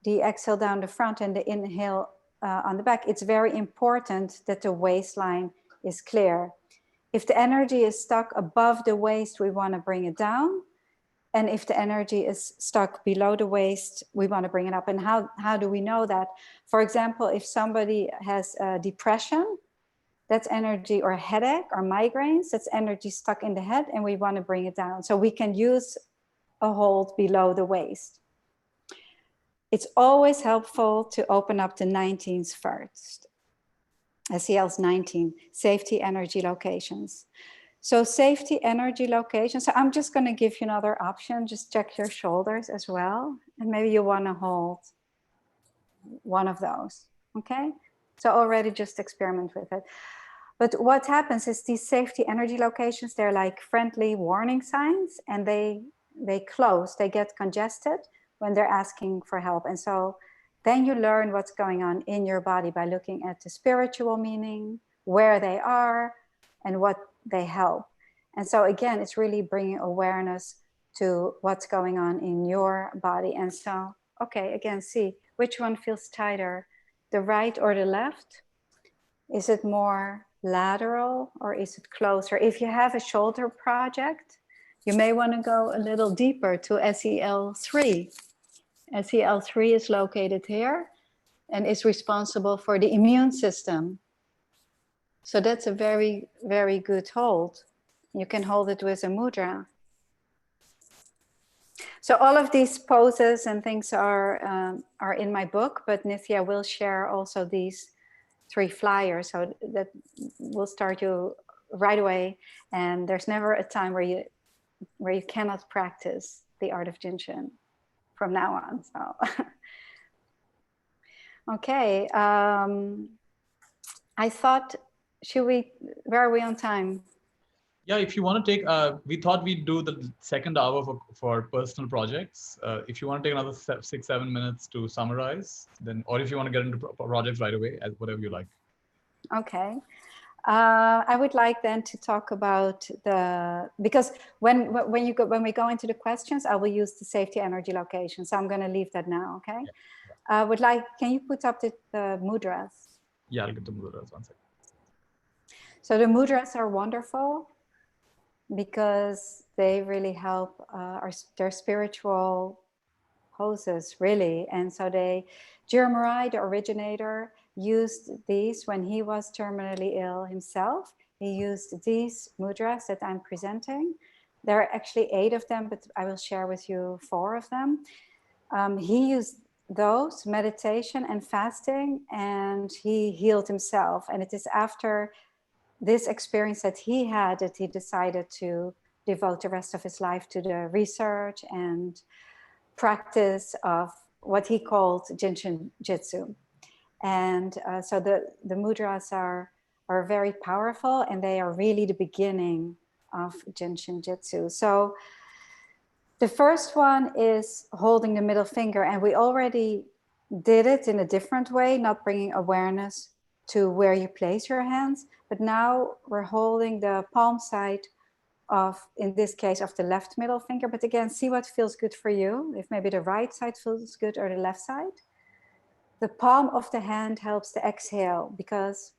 the exhale down the front and the inhale on the back, it's very important that the waistline is clear. If the energy is stuck above the waist, we want to bring it down. And if the energy is stuck below the waist, we want to bring it up. And how do we know that? For example, if somebody has depression, that's energy, or headache or migraines, that's energy stuck in the head, and we want to bring it down. So we can use a hold below the waist. It's always helpful to open up the 19s first. SEL's 19, safety energy locations. So safety energy locations. So I'm just going to give you another option. Just check your shoulders as well. And maybe you want to hold one of those. Okay. So already just experiment with it. But what happens is these safety energy locations, they're like friendly warning signs, and they close, they get congested when they're asking for help. And so then you learn what's going on in your body by looking at the spiritual meaning, where they are, and what they help. And so again, it's really bringing awareness to what's going on in your body. And so, okay, again, see which one feels tighter, the right or the left? Is it more lateral or is it closer? If you have a shoulder project, you may want to go a little deeper to SEL3. SEL3 is located here and is responsible for the immune system. So that's a very, very good hold. You can hold it with a mudra. So all of these poses and things are in my book, but Nithya will share also these 3 flyers, so that will start you right away. And there's never a time where you cannot practice the art of Jin Shin from now on. So, okay. I thought, where are we on time? Yeah, if you want to take, we thought we'd do the second hour for personal projects. If you want to take another 6-7 minutes to summarize, then, or if you want to get into projects right away, whatever you like. Okay. I would like then to talk about because when we go into the questions, I will use the safety energy location. So I'm going to leave that now. Okay. Yeah. Can you put up the mudras? Yeah, I'll get the mudras 1 second. So the mudras are wonderful because they really help their spiritual poses, really. And so Jeremiah, the originator, used these when he was terminally ill himself. He used these mudras that I'm presenting. There are actually 8 of them, but I will share with you 4 of them. He used those, meditation and fasting, and he healed himself. And it is after this experience that he had that he decided to devote the rest of his life to the research and practice of what he called Jin Shin Jyutsu. And so the mudras are very powerful, and they are really the beginning of Jin Shin Jyutsu. So the first one is holding the middle finger, and we already did it in a different way, not bringing awareness to where you place your hands, but now we're holding the palm side of, in this case, of the left middle finger. But again, see what feels good for you. If maybe the right side feels good or the left side. The palm of the hand helps to exhale because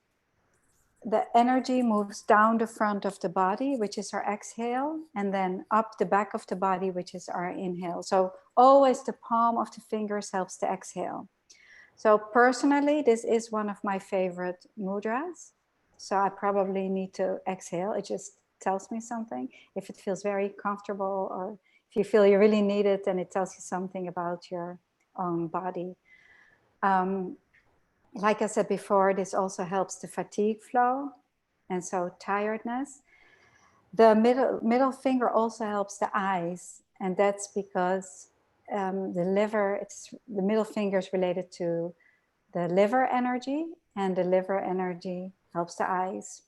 the energy moves down the front of the body, which is our exhale, and then up the back of the body, which is our inhale. So always the palm of the fingers helps to exhale. So personally, this is one of my favorite mudras. So I probably need to exhale. It just tells me something. If it feels very comfortable, or if you feel you really need it, then it tells you something about your own body. Like I said before, this also helps the fatigue flow, and so tiredness. The middle finger also helps the eyes, and that's because the liver, the middle finger is related to the liver energy, and the liver energy helps the eyes.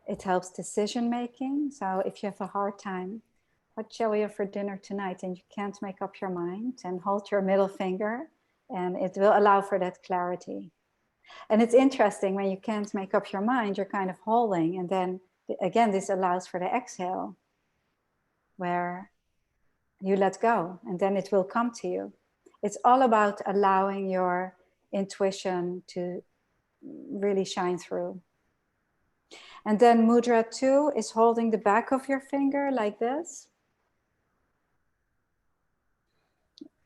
It helps decision making. So if you have a hard time, what shall we have for dinner tonight, and you can't make up your mind, and hold your middle finger, and it will allow for that clarity. And it's interesting, when you can't make up your mind, you're kind of holding, and then again, this allows for the exhale, where you let go, and then it will come to you. It's all about allowing your intuition to really shine through. And then mudra 2 is holding the back of your finger like this.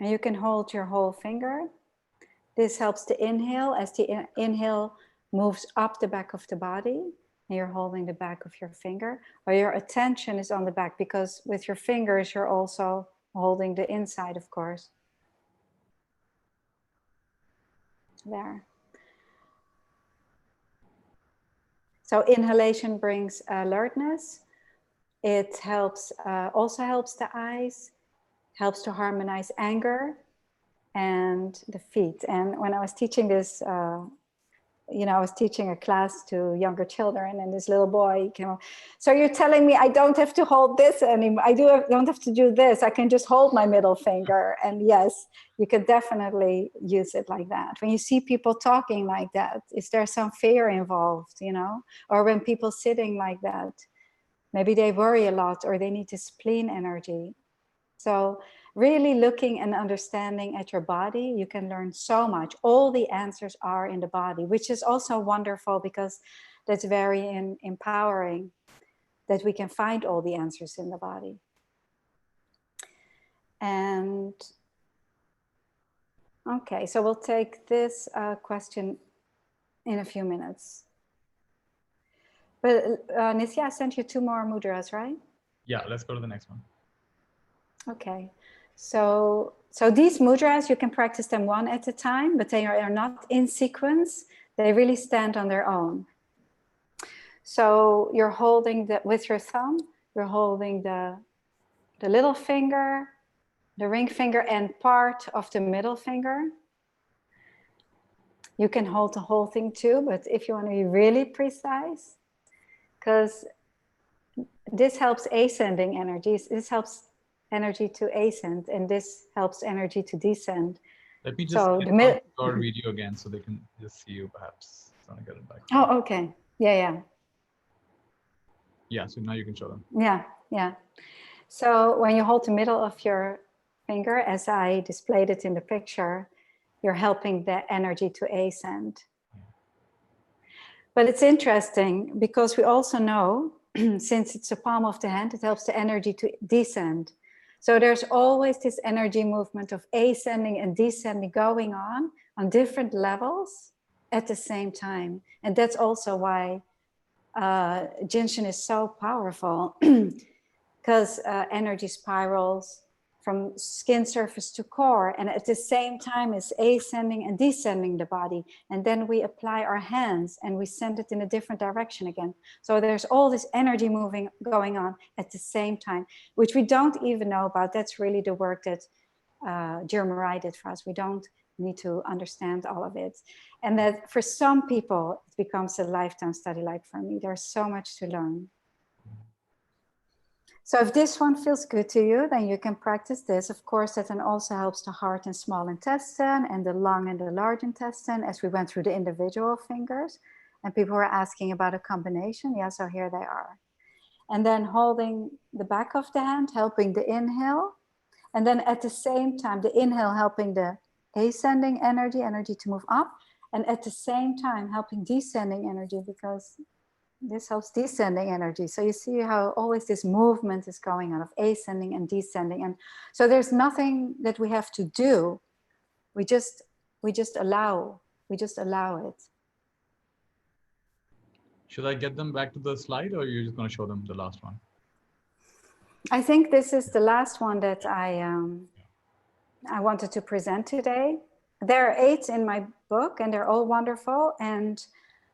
And you can hold your whole finger. This helps to inhale, as the inhale moves up the back of the body, and you're holding the back of your finger, or your attention is on the back, because with your fingers, you're also holding the inside, of course. There. So inhalation brings alertness. It helps, also helps the eyes, helps to harmonize anger and the feet. And when I was teaching this, I was teaching a class to younger children, and this little boy came up. So you're telling me I don't have to hold this anymore? Don't have to do this. I can just hold my middle finger. And yes, you could definitely use it like that. When you see people talking like that, is there some fear involved, Or when people sitting like that, maybe they worry a lot, or they need to spleen energy. So really looking and understanding at your body, you can learn so much. All the answers are in the body, which is also wonderful, because that's very empowering, that we can find all the answers in the body. And okay, so we'll take this question in a few minutes. But Nithya, I sent you 2 more mudras, right? Yeah, let's go to the next one. Okay. So these mudras, you can practice them one at a time, but they are not in sequence. They really stand on their own. So you're holding with your thumb, you're holding the little finger, the ring finger, and part of the middle finger. You can hold the whole thing too, but if you want to be really precise, because this helps ascending energies, this helps energy to ascend, and this helps energy to descend. Let me just click on your video again so they can just see you, perhaps. Trying to get it back. Oh, okay. Yeah. Yeah, so now you can show them. Yeah. So when you hold the middle of your finger, as I displayed it in the picture, you're helping the energy to ascend. But it's interesting, because we also know, since it's the palm of the hand, it helps the energy to descend. So there's always this energy movement of ascending and descending going on different levels at the same time. And that's also why Jin Shin is so powerful, because energy spirals from skin surface to core, and at the same time is ascending and descending the body. And then we apply our hands and we send it in a different direction again. So there's all this energy going on at the same time, which we don't even know about. That's really the work that Jeremiah did for us. We don't need to understand all of it. And that for some people, it becomes a lifetime study. Like for me, there's so much to learn. So if this one feels good to you, then you can practice this. Of course, that then also helps the heart and small intestine, and the lung and the large intestine, as we went through the individual fingers. And people were asking about a combination. Yeah, so here they are. And then holding the back of the hand, helping the inhale. And then at the same time, the inhale helping the ascending energy to move up. And at the same time, helping descending energy, because this helps descending energy. So you see how always this movement is going on of ascending and descending. And so there's nothing that we have to do. We just allow it. Should I get them back to the slide, or you're just going to show them the last one? I think this is the last one that I wanted to present today. There are 8 in my book, and they're all wonderful. And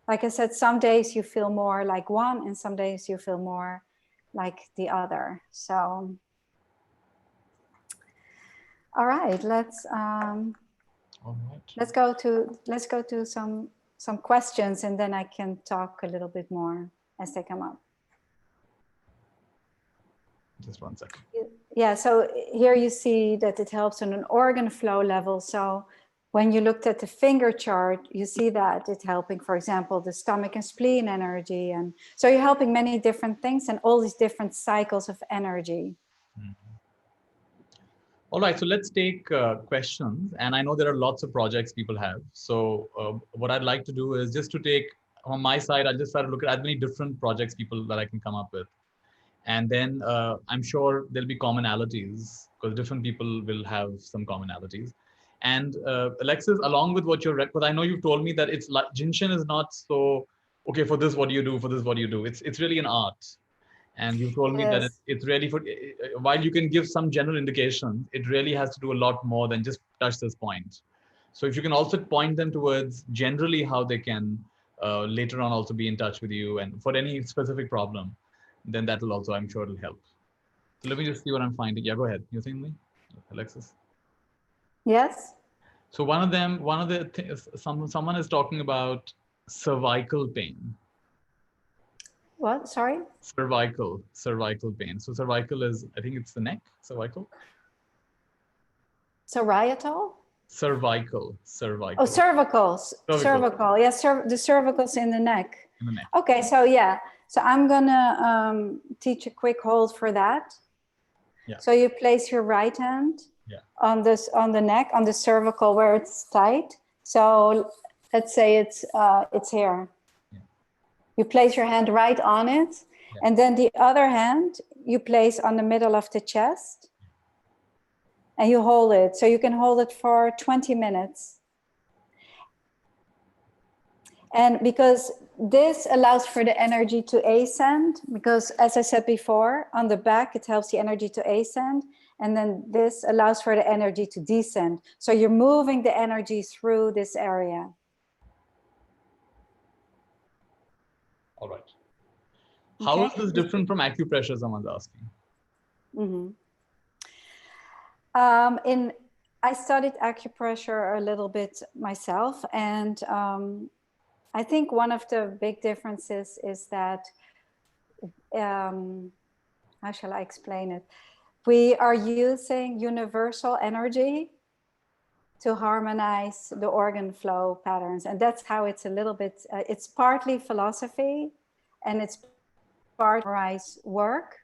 like I said, some days you feel more like one, and some days you feel more like the other. So, all right, let's go to some questions, and then I can talk a little bit more as they come up. Just 1 second. Yeah, so here you see that it helps on an organ flow level. So when you looked at the finger chart, you see that it's helping, for example, the stomach and spleen energy. And so you're helping many different things and all these different cycles of energy. Mm-hmm. All right, so let's take questions. And I know there are lots of projects people have. So what I'd like to do is just to take, on my side, I'll just try to look at as many different projects people that I can come up with. And then I'm sure there'll be commonalities because different people will have some commonalities. And Alexis, along with what you're, because I know you've told me that it's like Jin Shin is not so, okay, for this, what do you do? For this, what do you do? It's really an art. And you've told me that it's really for, while you can give some general indications, it really has to do a lot more than just touch this point. So if you can also point them towards generally how they can later on also be in touch with you and for any specific problem, then that will also, I'm sure it'll help. So let me just see what I'm finding. Yeah, go ahead. You're saying me, Alexis? Yes. So someone is talking about cervical pain. What? Sorry? Cervical pain. So cervical is, I think it's the neck, cervical. Parietal? Cervical. Oh, cervical. Yes, the cervical's in the neck. In the neck. Okay, so yeah. So I'm gonna teach a quick hold for that. Yeah. So you place your right hand on the neck, on the cervical where it's tight. So let's say it's here. Yeah. You place your hand right on it, and then the other hand you place on the middle of the chest, and you hold it. So you can hold it for 20 minutes. And because this allows for the energy to ascend, because as I said before, on the back, it helps the energy to ascend. And then this allows for the energy to descend. So you're moving the energy through this area. All right. How is this different from acupressure, someone's asking? Mm-hmm. I studied acupressure a little bit myself, and I think one of the big differences is that, how shall I explain it? We are using universal energy to harmonize the organ flow patterns. And that's how it's a little bit, it's partly philosophy and it's partly work.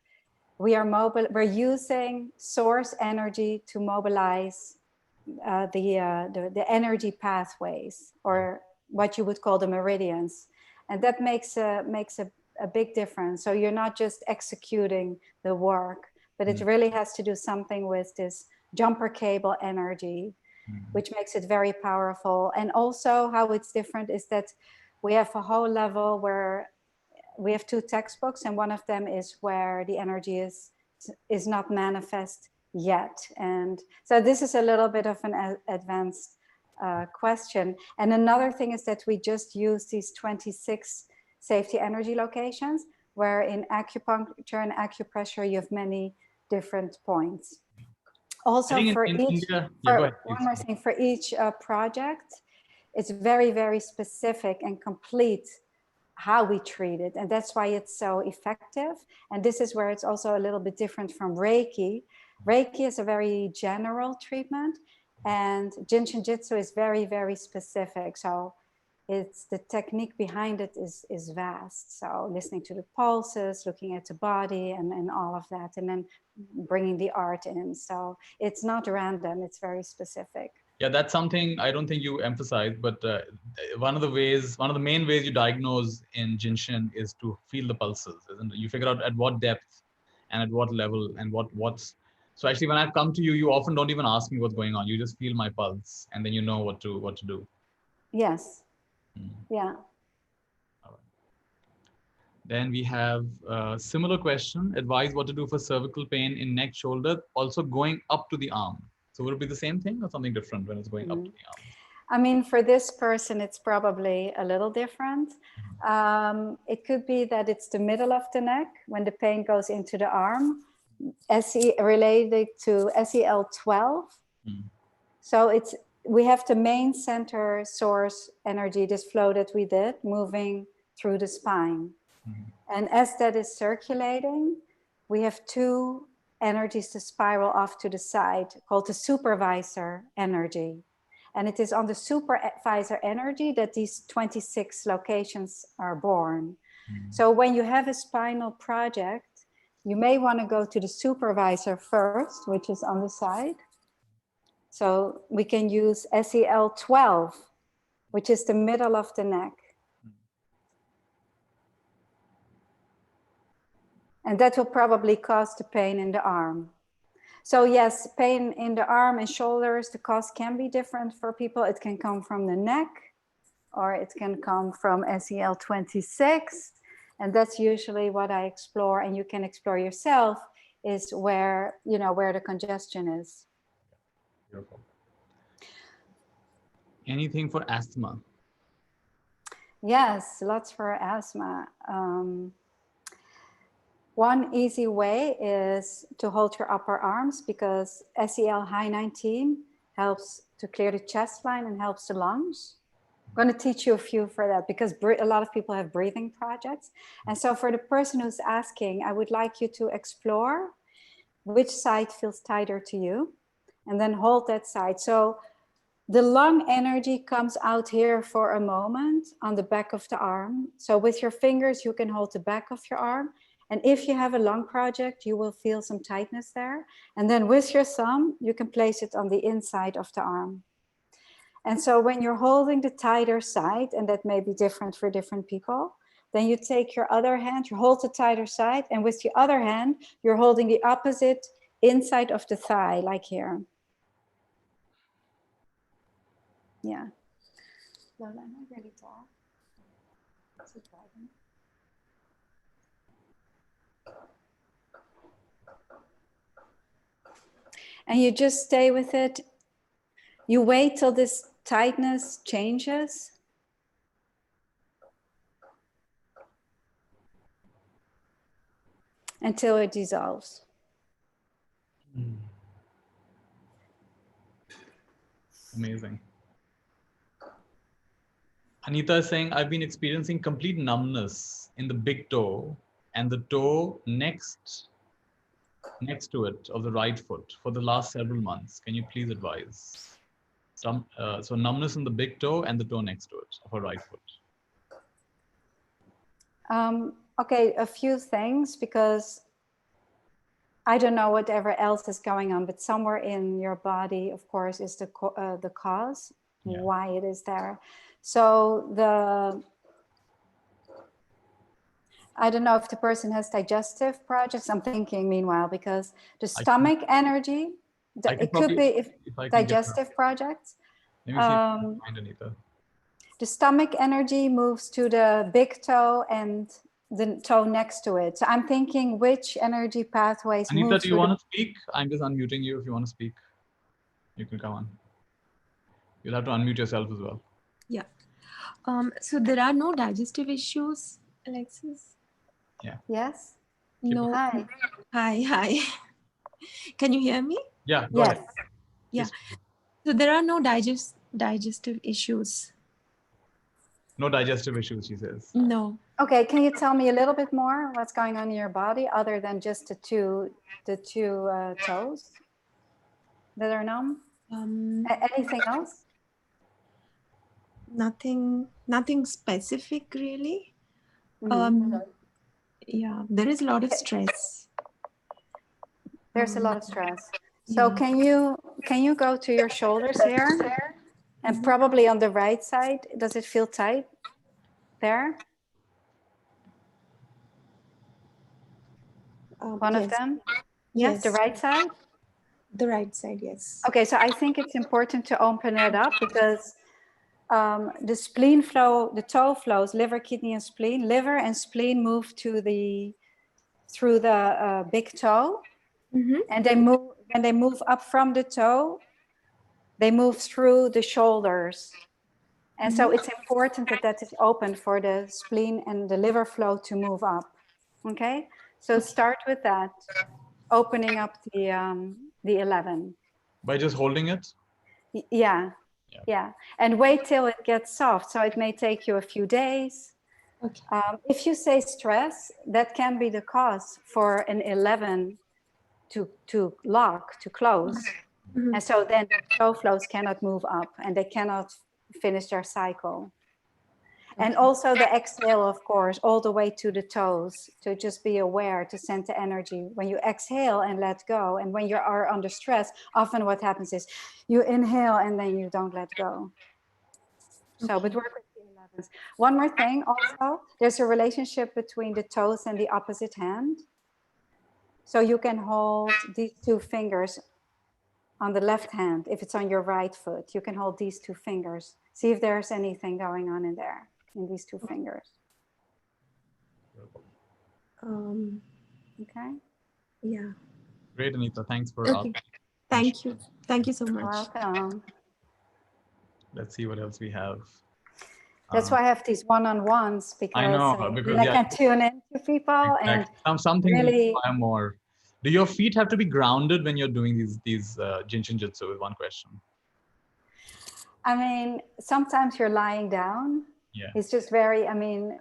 We're using source energy to mobilize the energy pathways, or what you would call the meridians. And that makes a big difference. So you're not just executing the work, but it really has to do something with this jumper cable energy, which makes it very powerful. And also how it's different is that we have a whole level where we have 2 textbooks, and one of them is where the energy is not manifest yet. And so this is a little bit of an advanced question. And another thing is that we just use these 26 safety energy locations, where in acupuncture and acupressure you have many different points. Also for each, one more thing, for each project, it's very, very specific and complete how we treat it. And that's why it's so effective. And this is where it's also a little bit different from Reiki. Reiki is a very general treatment, and Jin Shin Jyutsu is very, very specific. So it's the technique behind it is vast. So listening to the pulses, looking at the body and all of that, and then bringing the art in. So it's not random, it's very specific. Yeah, that's something I don't think you emphasize, but one of the main ways you diagnose in Jin Shin is to feel the pulses, isn't it? You figure out at what depth and at what level and what's. So actually, when I come to you, you often don't even ask me what's going on. You just feel my pulse, and then you know what to do. Yes. Yeah. All right. Then we have a similar question, advise what to do for cervical pain in neck, shoulder, also going up to the arm. So would it be the same thing or something different when it's going up to the arm? I mean, for this person, it's probably a little different. It could be that it's the middle of the neck when the pain goes into the arm, related to SEL12. So we have the main center source energy, this flow that we did, moving through the spine. And as that is circulating, we have two energies to spiral off to the side called the supervisor energy. And it is on the supervisor energy that these 26 locations are born. So when you have a spinal project, you may want to go to the supervisor first, which is on the side. So we can use SEL12, which is the middle of the neck. And that will probably cause the pain in the arm. So yes, pain in the arm and shoulders, the cause can be different for people. It can come from the neck, or it can come from SEL26. And that's usually what I explore, and you can explore yourself, is where, you know, where the congestion is. Beautiful. Anything for asthma? Yes, lots for asthma. One easy way is to hold your upper arms, because SEL high 19 helps to clear the chest line and helps the lungs. I'm going to teach you a few for that, because a lot of people have breathing projects. And so for the person who's asking, I would like you to explore which side feels tighter to you, and then hold that side. So the lung energy comes out here for a moment on the back of the arm. So with your fingers, you can hold the back of your arm. And if you have a lung project, you will feel some tightness there. And then with your thumb, you can place it on the inside of the arm. And so when you're holding the tighter side, and that may be different for different people, then you take your other hand, you hold the tighter side, and with the other hand, you're holding the opposite inside of the thigh, like here. Yeah. Lola, am I ready to talk? Is it driving? And you just stay with it. You wait till this tightness changes. Until it dissolves. Amazing. Anita is saying, I've been experiencing complete numbness in the big toe and the toe next to it of the right foot for the last several months. Can you please advise? So numbness in the big toe and the toe next to it of her right foot. Okay, a few things, because I don't know whatever else is going on, but somewhere in your body, of course, is the cause, why it is there. So I don't know if the person has digestive projects. I'm thinking meanwhile, because the stomach energy, it could be if digestive projects. Let me see if I can find Anita. The stomach energy moves to the big toe and the toe next to it. So I'm thinking which energy pathways Anita, move. do you want to speak? I'm just unmuting you. If you want to speak, you can come on. You'll have to unmute yourself as well. Yeah. So there are no digestive issues, Alexis? Yeah. Yes. No. Hi. Hi. Can you hear me? Yeah. Go ahead. Yeah. So there are no digestive issues. No digestive issues, she says. No. Okay. Can you tell me a little bit more what's going on in your body, other than just the two toes that are numb? Anything else? Nothing specific, really. Yeah, there is a lot of stress. There's a lot of stress. So can you go to your shoulders here, and probably on the right side? Does it feel tight there? One of them? Yes. The right side? The right side, yes. Okay, so I think it's important to open it up, because The spleen flow, the toe flows, liver, kidney, and spleen. Liver and spleen move through the big toe, and they move. When they move up from the toe, they move through the shoulders, and so it's important that that is open for the spleen and the liver flow to move up. Okay, so start with that, opening up the 11. By just holding it? Yeah. Yeah, and wait till it gets soft. So it may take you a few days. Okay. If you say stress, that can be the cause for an 11 to lock, to close. And so then the toe flows cannot move up and they cannot finish their cycle. And also the exhale, of course, all the way to the toes, to just be aware, to send the energy. When you exhale and let go, and when you are under stress, often what happens is you inhale and then you don't let go. So, but work with the 11s. One more thing also, there's a relationship between the toes and the opposite hand. So you can hold these two fingers on the left hand. If it's on your right foot, you can hold these two fingers. See if there's anything going on in there, in these two fingers. Okay. Yeah. Great, Anita. Thanks for Okay. Thank you. Thank you so much. Welcome. Let's see what else we have. That's why I have these one-on-ones, because I know, because I can tune into people exactly. and Some things really require more. Do your feet have to be grounded when you're doing these Jin Shin Jyutsu? Is one question. I mean, sometimes you're lying down. Yeah. It's just very, I mean,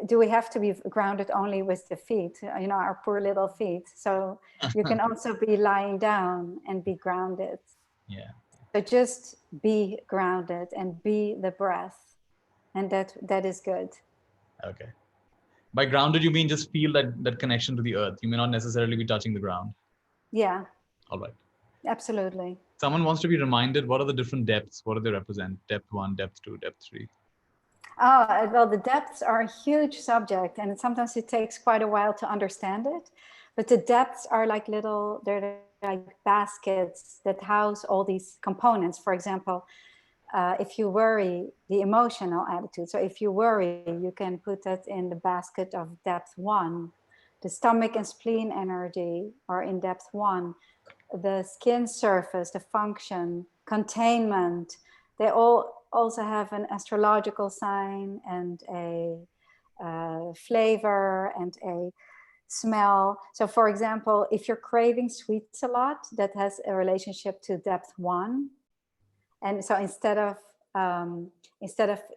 do we have to be grounded only with the feet? You know, our poor little feet. So you can also be lying down and be grounded. Yeah. So just be grounded and be the breath. And that is good. Okay. By grounded, you mean just feel that connection to the earth. You may not necessarily be touching the ground. Yeah. All right. Absolutely. Someone wants to be reminded, what are the different depths? What do they represent? Depth 1, depth 2, depth 3. Oh, well, the depths are a huge subject, and sometimes it takes quite a while to understand it. But the depths are like they're like baskets that house all these components. For example, if you worry, the emotional attitude. So if you worry, you can put that in the basket of depth 1. The stomach and spleen energy are in depth 1. The skin surface, the function, containment, they all also have an astrological sign and a flavor and a smell. So for example, if you're craving sweets a lot, that has a relationship to depth 1. And so instead of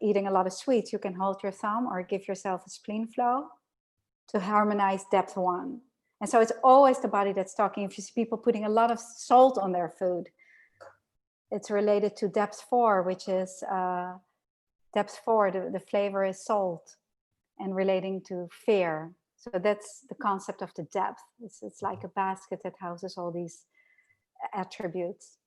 eating a lot of sweets, you can hold your thumb or give yourself a spleen flow to harmonize depth 1. And so it's always the body that's talking. If you see people putting a lot of salt on their food, it's related to depth 4, which is depth 4, the flavor is salt and relating to fear. So that's the concept of the depth. It's like a basket that houses all these attributes.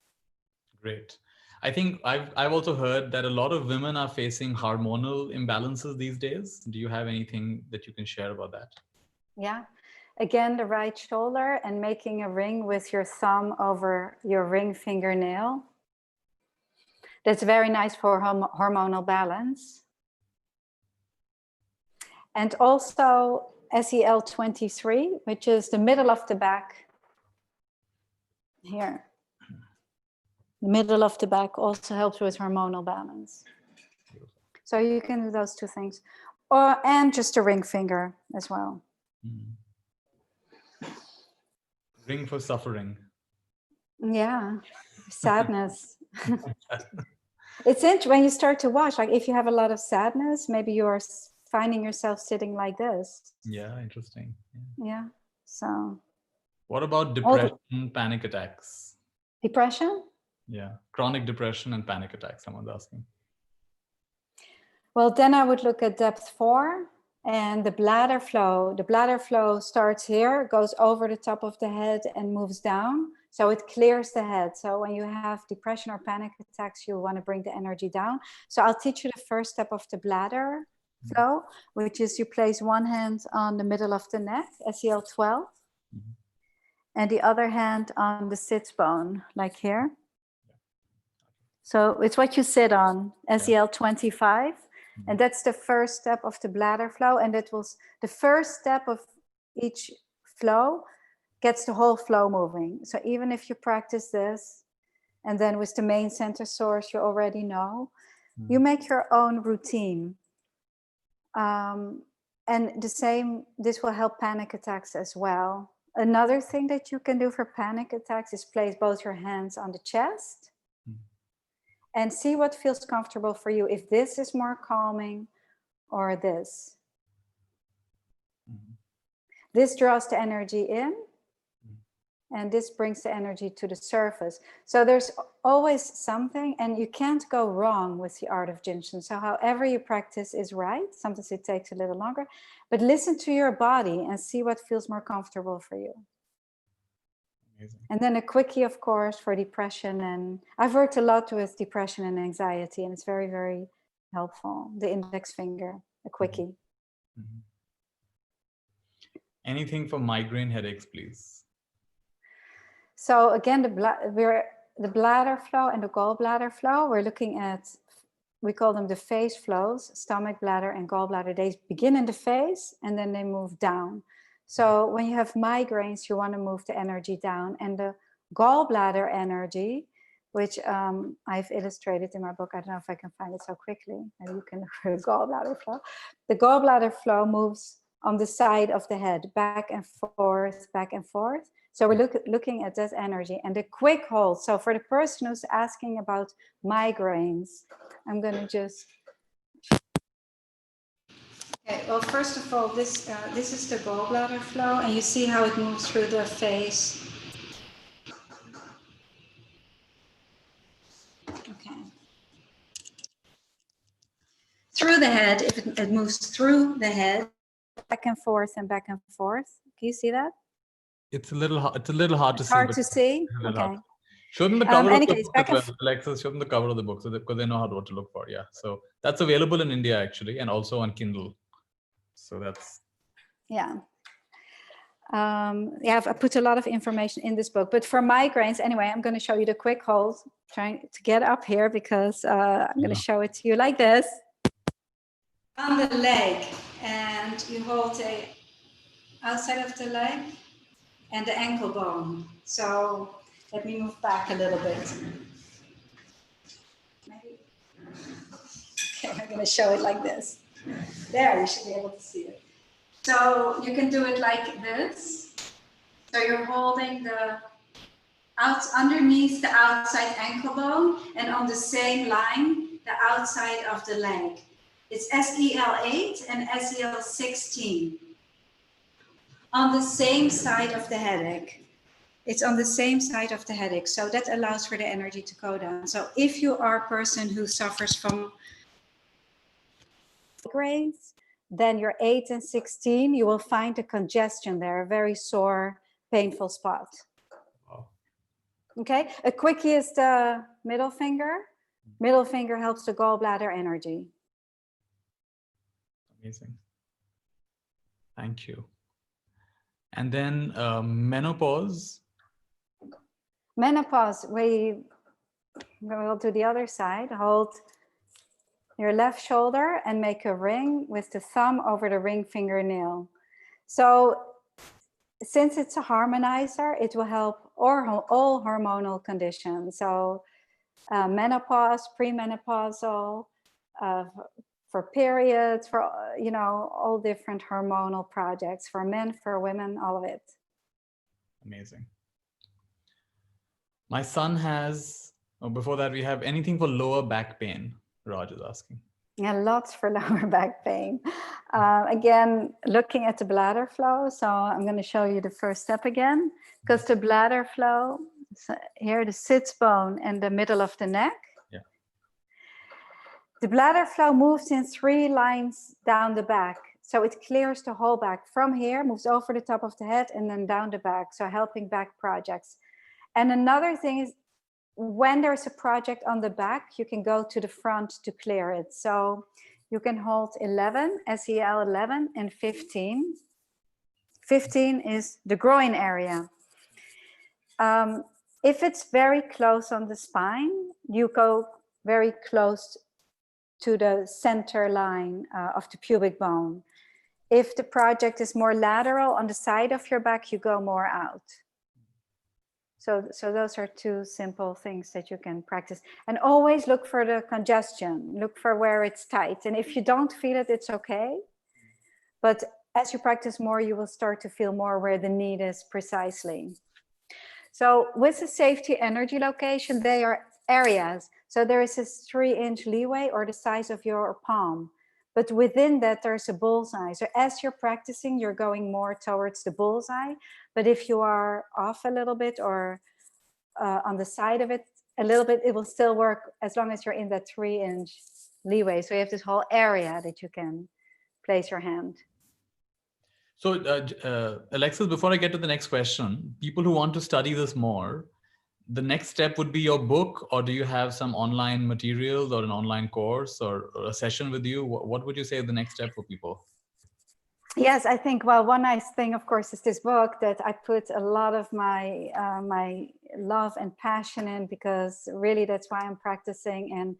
Great. I think I've also heard that a lot of women are facing hormonal imbalances these days. Do you have anything that you can share about that? Yeah. Again, the right shoulder and making a ring with your thumb over your ring fingernail. That's very nice for hormonal balance. And also SEL 23, which is the middle of the back. Here. The middle of the back also helps with hormonal balance. So you can do those two things. And just a ring finger as well. Ring for suffering. Yeah, sadness. It's interesting when you start to watch, like if you have a lot of sadness, maybe you are finding yourself sitting like this. Yeah, interesting. Yeah. So. What about depression, panic attacks? Depression? Yeah, chronic depression and panic attacks, someone's asking. Well, then I would look at depth 4 and the bladder flow. The bladder flow starts here, goes over the top of the head and moves down. So it clears the head. So when you have depression or panic attacks, you want to bring the energy down. So I'll teach you the first step of the bladder flow, which is you place one hand on the middle of the neck, SEL 12, and the other hand on the sits bone, like here. So it's what you sit on, SEL 25. And that's the first step of the bladder flow. And that was the first step of each flow gets the whole flow moving. So even if you practice this, and then with the main center source, you already know, you make your own routine. And the same, this will help panic attacks as well. Another thing that you can do for panic attacks is place both your hands on the chest and see what feels comfortable for you. If this is more calming or this. This draws the energy in and this brings the energy to the surface. So there's always something, and you can't go wrong with the Art of Jin Shin. So however you practice is right. Sometimes it takes a little longer, but listen to your body and see what feels more comfortable for you. Amazing. And then a quickie, of course, for depression. And I've worked a lot with depression and anxiety, and it's very, very helpful. The index finger, a quickie. Anything for migraine headaches, please? So again, the bladder flow and the gallbladder flow, we're looking at, we call them the phase flows, stomach, bladder, and gallbladder. They begin in the phase and then they move down. So when you have migraines, you want to move the energy down, and the gallbladder energy, which I've illustrated in my book. I don't know if I can find it so quickly. Maybe you can look for the gallbladder flow. The gallbladder flow moves on the side of the head, back and forth, back and forth. So we're looking at that energy and the quick hold. So for the person who's asking about migraines, I'm going to just... Okay, well, first of all, this is the gallbladder flow, and you see how it moves through the face. Okay. Through the head, if it moves through the head, back and forth and back and forth. Can you see that? It's a little hard to see. Hard to see? Okay. Show them the cover of the book back as well. Alexis, show them the cover of the book because they know what to look for. Yeah. So that's available in India actually, and also on Kindle. So that's... Yeah. Yeah, I put a lot of information in this book, but for migraines, anyway, I'm going to show you the quick hold, trying to get up here because I'm going to show it to you like this. On the leg, and you hold the outside of the leg and the ankle bone. So let me move back a little bit. Maybe. Okay, I'm going to show it like this. There, you should be able to see it. So you can do it like this. So you're holding the underneath the outside ankle bone, and on the same line, the outside of the leg. It's SEL 8 and SEL 16. On the same side of the headache. It's on the same side of the headache. So that allows for the energy to go down. So if you are a person who suffers from migraines, then your 8 and 16, you will find a congestion there, a very sore, painful spot. Wow. Okay, a quickie is the middle finger. Middle finger helps the gallbladder energy. Amazing. Thank you. And then menopause. Menopause, we will do the other side. Hold your left shoulder and make a ring with the thumb over the ring fingernail. So since it's a harmonizer, it will help all hormonal conditions. So menopause, premenopausal, for periods, for, you know, all different hormonal projects, for men, for women, all of it. Amazing. My son has, before that, we have anything for lower back pain, Raj is asking. Yeah, lots for lower back pain. Again, looking at the bladder flow. So I'm going to show you the first step again, because the bladder flow, so here the sits bone and the middle of the neck. Yeah. The bladder flow moves in 3 lines down the back. So it clears the whole back. From here, moves over the top of the head and then down the back. So helping back projects. And another thing is, when there's a project on the back, you can go to the front to clear it. So you can hold 11, SEL 11 and 15. 15 is the groin area. If it's very close on the spine, you go very close to the center line of the pubic bone. If the project is more lateral on the side of your back, you go more out. So those are two simple things that you can practice. And always look for the congestion, look for where it's tight. And if you don't feel it, it's okay. But as you practice more, you will start to feel more where the need is precisely. So with the safety energy location, they are areas. So there is this 3-inch leeway or the size of your palm. But within that, there's a bullseye. So as you're practicing, you're going more towards the bullseye. But if you are off a little bit or on the side of it a little bit, it will still work as long as you're in that 3-inch leeway. So you have this whole area that you can place your hand. So Alexis, before I get to the next question, people who want to study this more, the next step would be your book, or do you have some online materials or an online course or a session with you? What would you say is the next step for people? Yes, I think, well, one nice thing, of course, is this book that I put a lot of my my love and passion in, because really that's why I'm practicing, and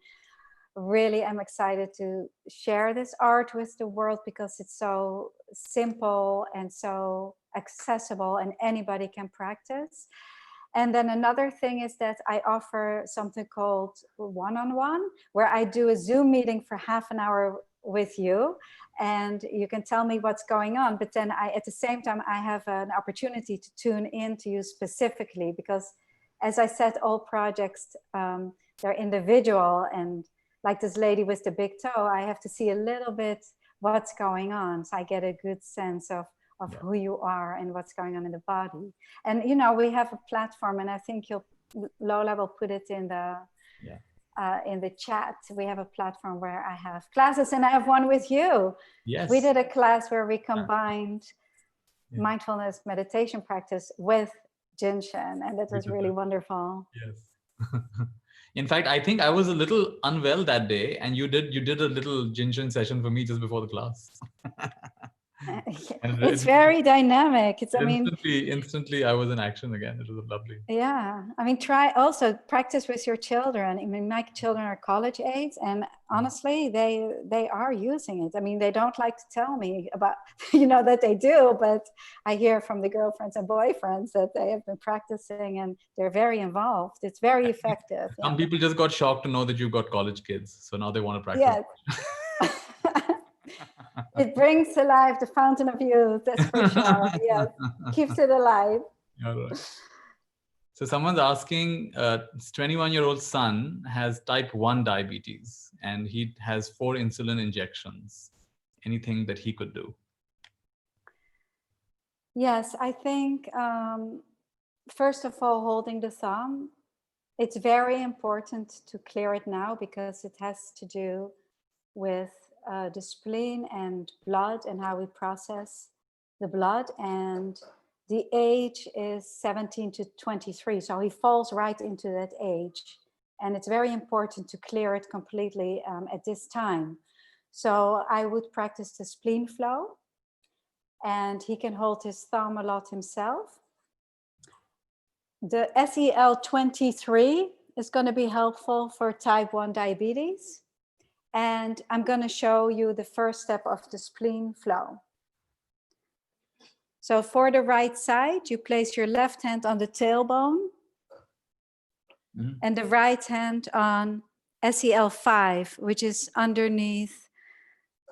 really I'm excited to share this art with the world because it's so simple and so accessible and anybody can practice. And then another thing is that I offer something called one-on-one, where I do a Zoom meeting for half an hour with you, and you can tell me what's going on. But then at the same time, I have an opportunity to tune in to you specifically, because as I said, all projects, they're individual, and like this lady with the big toe, I have to see a little bit what's going on. So I get a good sense of who you are and what's going on in the body. And, you know, we have a platform, and I think Lola will put it in the chat. We have a platform where I have classes, and I have one with you. Yes. We did a class where we combined mindfulness meditation practice with Jin Shin, and that was really wonderful. Yes. In fact, I think I was a little unwell that day, and you did a little Jin Shin session for me just before the class. It's very dynamic. It's, I mean, instantly I was in action again. It was lovely. Yeah, I mean, try also practice with your children. I mean, my children are college age, and honestly, they are using it. I mean, they don't like to tell me about, you know, that they do, but I hear from the girlfriends and boyfriends that they have been practicing and they're very involved. It's very effective. Some people just got shocked to know that you've got college kids, so now they want to practice. Yes. It brings to life the fountain of youth, that's for sure. Yes, keeps it alive. All right. So someone's asking, his 21-year-old son has type 1 diabetes, and he has 4 insulin injections. Anything that he could do? Yes, I think, first of all, holding the thumb, it's very important to clear it now, because it has to do with the spleen and blood and how we process the blood. And the age is 17 to 23. So he falls right into that age. And it's very important to clear it completely at this time. So I would practice the spleen flow, and he can hold his thumb a lot himself. The SEL23 is going to be helpful for type 1 diabetes. And I'm going to show you the first step of the spleen flow. So for the right side, you place your left hand on the tailbone, and the right hand on SEL5, which is underneath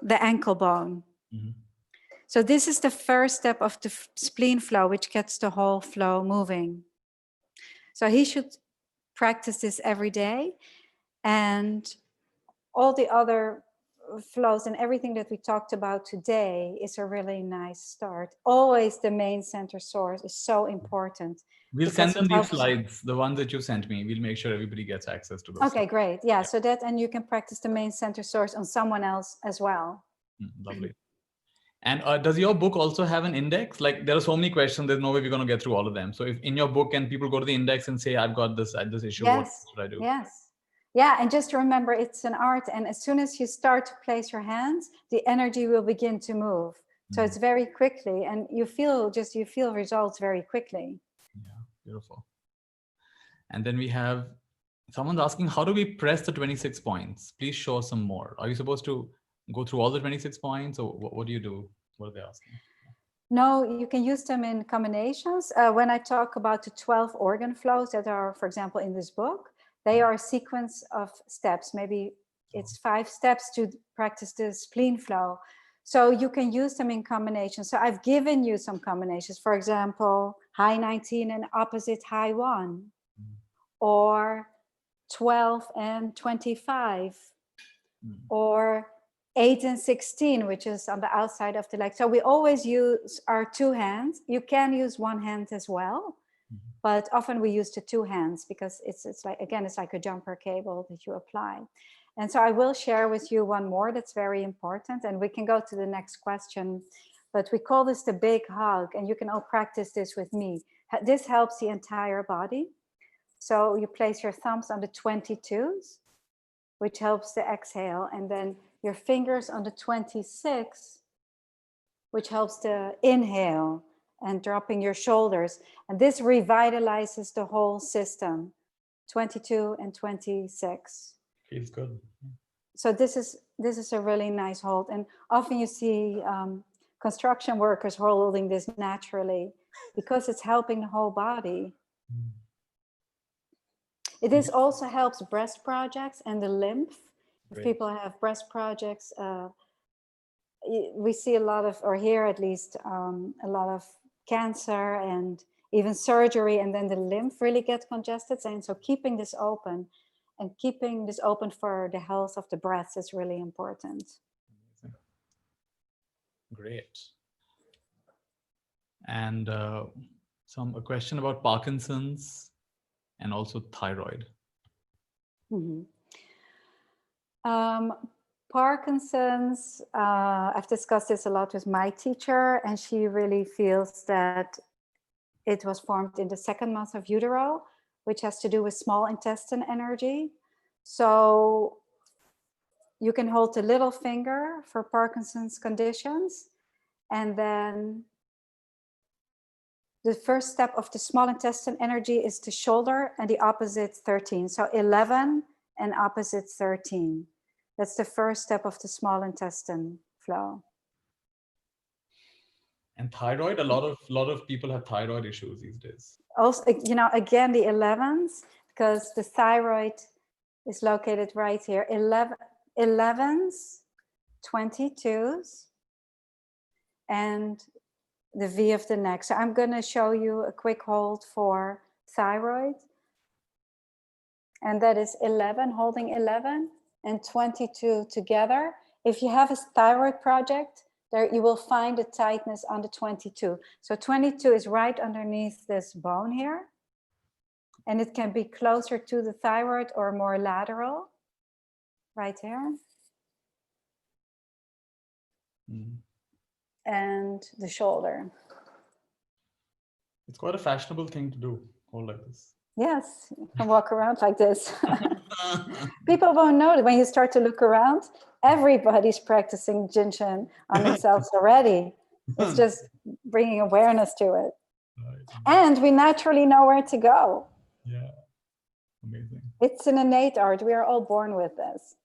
the ankle bone. So this is the first step of the spleen flow, which gets the whole flow moving. So he should practice this every day, and all the other flows and everything that we talked about today is a really nice start. Always the main center source is so important. We'll send them these slides, the ones that you sent me. We'll make sure everybody gets access to those. Okay, great. Yeah, so that, and you can practice the main center source on someone else as well. Lovely. And does your book also have an index? Like, there are so many questions, there's no way we're going to get through all of them. So if in your book, can people go to the index and say, I've got this issue, yes. What should I do? Yes. Yeah, and just remember, it's an art. And as soon as you start to place your hands, the energy will begin to move. So it's very quickly, and you feel results very quickly. Yeah, beautiful. And then we have Someone's asking, how do we press the 26 points? Please show some more. Are you supposed to go through all the 26 points, or what do you do? What are they asking? No, you can use them in combinations. When I talk about the 12 organ flows that are, for example, in this book, they are a sequence of steps. Maybe it's 5 steps to practice the spleen flow. So you can use them in combination. So I've given you some combinations. For example, high 19 and opposite high 1, or 12 and 25, or 8 and 16, which is on the outside of the leg. So we always use our 2 hands. You can use 1 hand as well, but often we use the 2 hands because it's like, again, it's like a jumper cable that you apply. And so I will share with you one more that's very important, and we can go to the next question, but we call this the big hug, and you can all practice this with me. This helps the entire body. So you place your thumbs on the 22s, which helps the exhale, and then your fingers on the 26, which helps the inhale, and dropping your shoulders. And this revitalizes the whole system, 22 and 26. Feels good. So this is a really nice hold. And often you see construction workers holding this naturally because it's helping the whole body. This also helps breast projects and the lymph. If people have breast projects, we see a lot of, or hear at least, a lot of cancer and even surgery, and then the lymph really gets congested. And so keeping this open, and keeping this open for the health of the breath is really important. Great. And a question about Parkinson's and also thyroid. Parkinson's, I've discussed this a lot with my teacher, and she really feels that it was formed in the 2nd month of utero, which has to do with small intestine energy. So you can hold the little finger for Parkinson's conditions, and then the first step of the small intestine energy is the shoulder and the opposite 13. So 11 and opposite 13. That's the first step of the small intestine flow. And thyroid, a lot of people have thyroid issues these days. Also, you know, again, the 11s, because the thyroid is located right here. 11s, 22s, and the V of the neck. So I'm going to show you a quick hold for thyroid. And that is 11, holding 11 and 22 together. If you have a thyroid project, there you will find a tightness on the 22. So 22 is right underneath this bone here. And it can be closer to the thyroid or more lateral, right here. And the shoulder. It's quite a fashionable thing to do, hold like this. Yes, you can walk around like this. People won't know that when you start to look around, everybody's practicing Jin Shin on themselves already. It's just bringing awareness to it. Right. And we naturally know where to go. Yeah, amazing. It's an innate art. We are all born with this.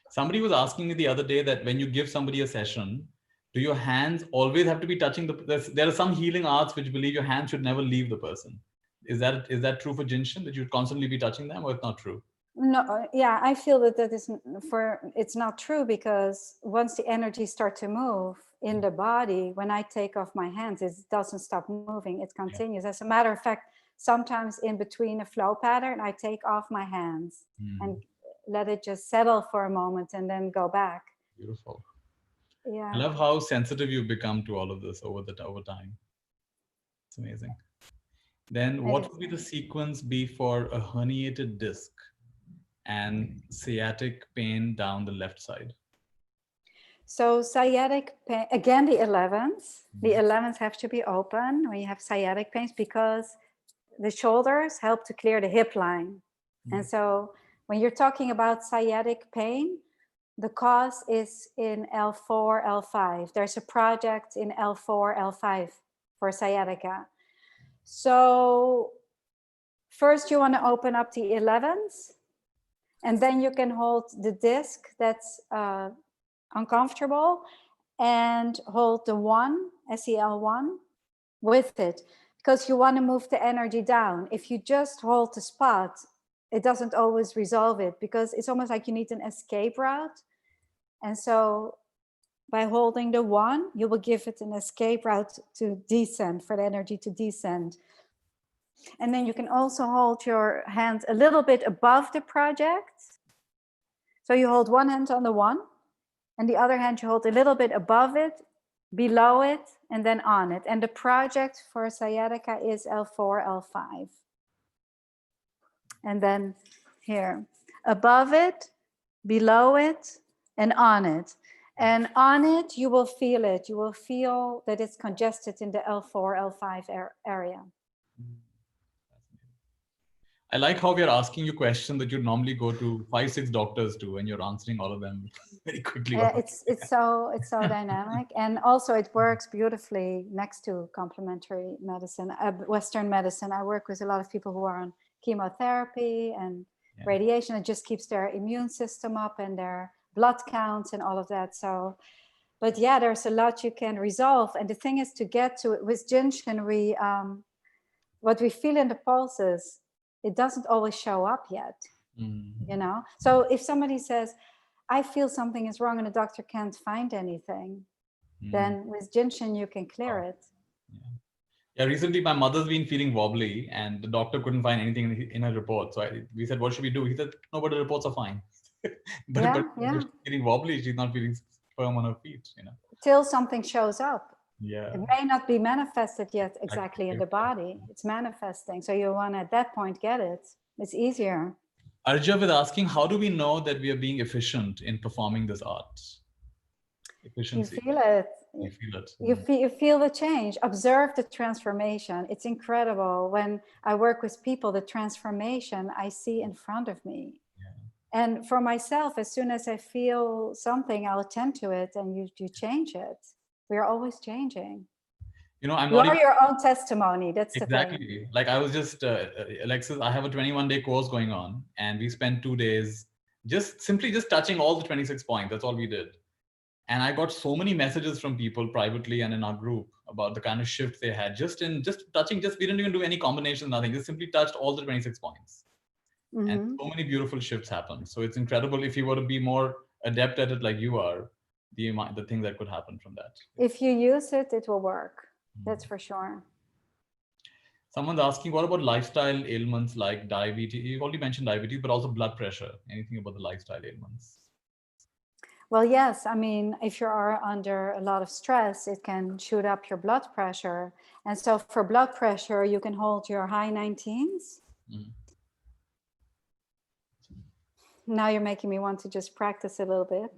Somebody was asking me the other day that when you give somebody a session, do your hands always have to be touching there are some healing arts which believe your hands should never leave the person. Is that true for Jin Shin, that you constantly be touching them, or it's not true? No, yeah, I feel that it's not true, because once the energy starts to move in the body, when I take off my hands, it doesn't stop moving, it continues. As a matter of fact, sometimes in between a flow pattern, I take off my hands and let it just settle for a moment and then go back. Beautiful. Yeah. I love how sensitive you've become to all of this over time. It's amazing. Then what would be the sequence be for a herniated disc and sciatic pain down the left side? So sciatic pain, again, the 11s. The 11s have to be open when you have sciatic pains, because the shoulders help to clear the hip line. And so when you're talking about sciatic pain, the cause is in L4, L5. There's a project in L4, L5 for sciatica. So first you want to open up the 11s. And then you can hold the disc that's uncomfortable and hold the 1, SEL1, with it, because you want to move the energy down. If you just hold the spot, it doesn't always resolve it, because it's almost like you need an escape route. And so by holding the 1, you will give it an escape route to descend, for the energy to descend. And then you can also hold your hand a little bit above the project. So you hold one hand on the 1, and the other hand you hold a little bit above it, below it, and then on it. And the project for sciatica is L4, L5. And then here, above it, below it, and on it. And on it, you will feel it. You will feel that it's congested in the L4, L5 area. I like how we are asking you questions that you normally go to 5-6 doctors to, and you're answering all of them very quickly. It's so dynamic, and also it works beautifully next to complementary medicine, Western medicine. I work with a lot of people who are on chemotherapy and radiation. It just keeps their immune system up and their blood counts and all of that. So, but yeah, there's a lot you can resolve. And the thing is to get to it with Jin Shin, what we feel in the pulses, it doesn't always show up yet, you know? So if somebody says, I feel something is wrong and the doctor can't find anything, then with Jin Shin, you can clear it. Yeah, recently my mother's been feeling wobbly and the doctor couldn't find anything in her report. So we said, what should we do? He said, no, but the reports are fine. but she's feeling wobbly, she's not feeling firm on her feet, you know? Till something shows up. Yeah. It may not be manifested yet exactly in the body. It's manifesting. So you want to, at that point, get it. It's easier. Arja was asking, how do we know that we are being efficient in performing this art? Efficiency. You feel it. You feel it. You feel the change. Observe the transformation. It's incredible. When I work with people, the transformation I see in front of me. Yeah. And for myself, as soon as I feel something, I'll attend to it and you change it. We're always changing. You know, you are your own testimony. That's exactly the thing. Like I was just Alexis, I have a 21-day course going on, and we spent 2 days simply touching all the 26 points. That's all we did. And I got so many messages from people privately and in our group about the kind of shift they had just touching. We didn't even do any combinations, nothing. Just simply touched all the 26 points. And so many beautiful shifts happened. So it's incredible. If you were to be more adept at it like you are, the things that could happen from that. If you use it, it will work. That's for sure. Someone's asking, what about lifestyle ailments like diabetes? You've already mentioned diabetes, but also blood pressure. Anything about the lifestyle ailments? Well, yes. I mean, if you are under a lot of stress, it can shoot up your blood pressure. And so for blood pressure, you can hold your high 19s. Now you're making me want to just practice a little bit,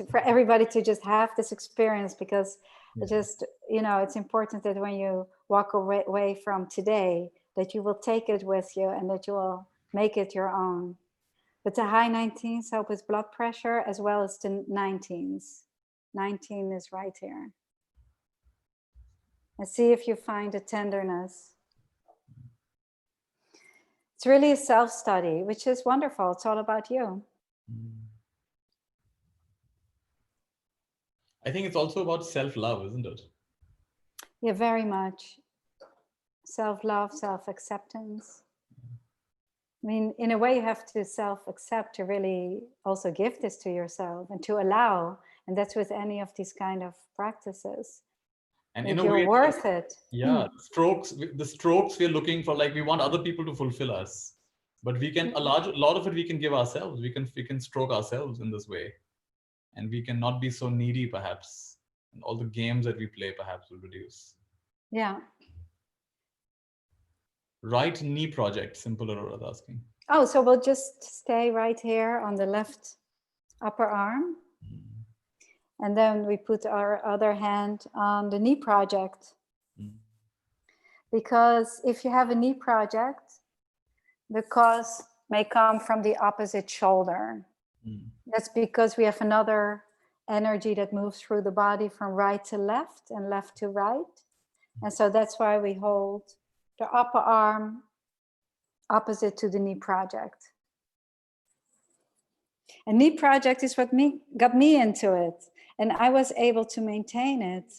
for everybody to just have this experience, because it's important that when you walk away from today, that you will take it with you and that you will make it your own. But the high 19s help with blood pressure as well as the 19s. 19 is right here. And see if you find a tenderness. It's really a self-study, which is wonderful. It's all about you. I think it's also about self-love, isn't it? Yeah, very much. Self-love, self-acceptance. I mean, in a way, you have to self-accept to really also give this to yourself and to allow. And that's with any of these kind of practices. And in a way, you're worth it. Yeah, the strokes we're looking for, like we want other people to fulfill us, but we can a lot of it we can give ourselves. We can stroke ourselves in this way, and we can not be so needy, perhaps. And all the games that we play perhaps will reduce. Yeah. Right knee project, simple Aurora asking. Oh, so we'll just stay right here on the left upper arm. And then we put our other hand on the knee project. Because if you have a knee project, the cause may come from the opposite shoulder. That's because we have another energy that moves through the body from right to left and left to right. And so that's why we hold the upper arm opposite to the knee project. And knee project is what got me into it. And I was able to maintain it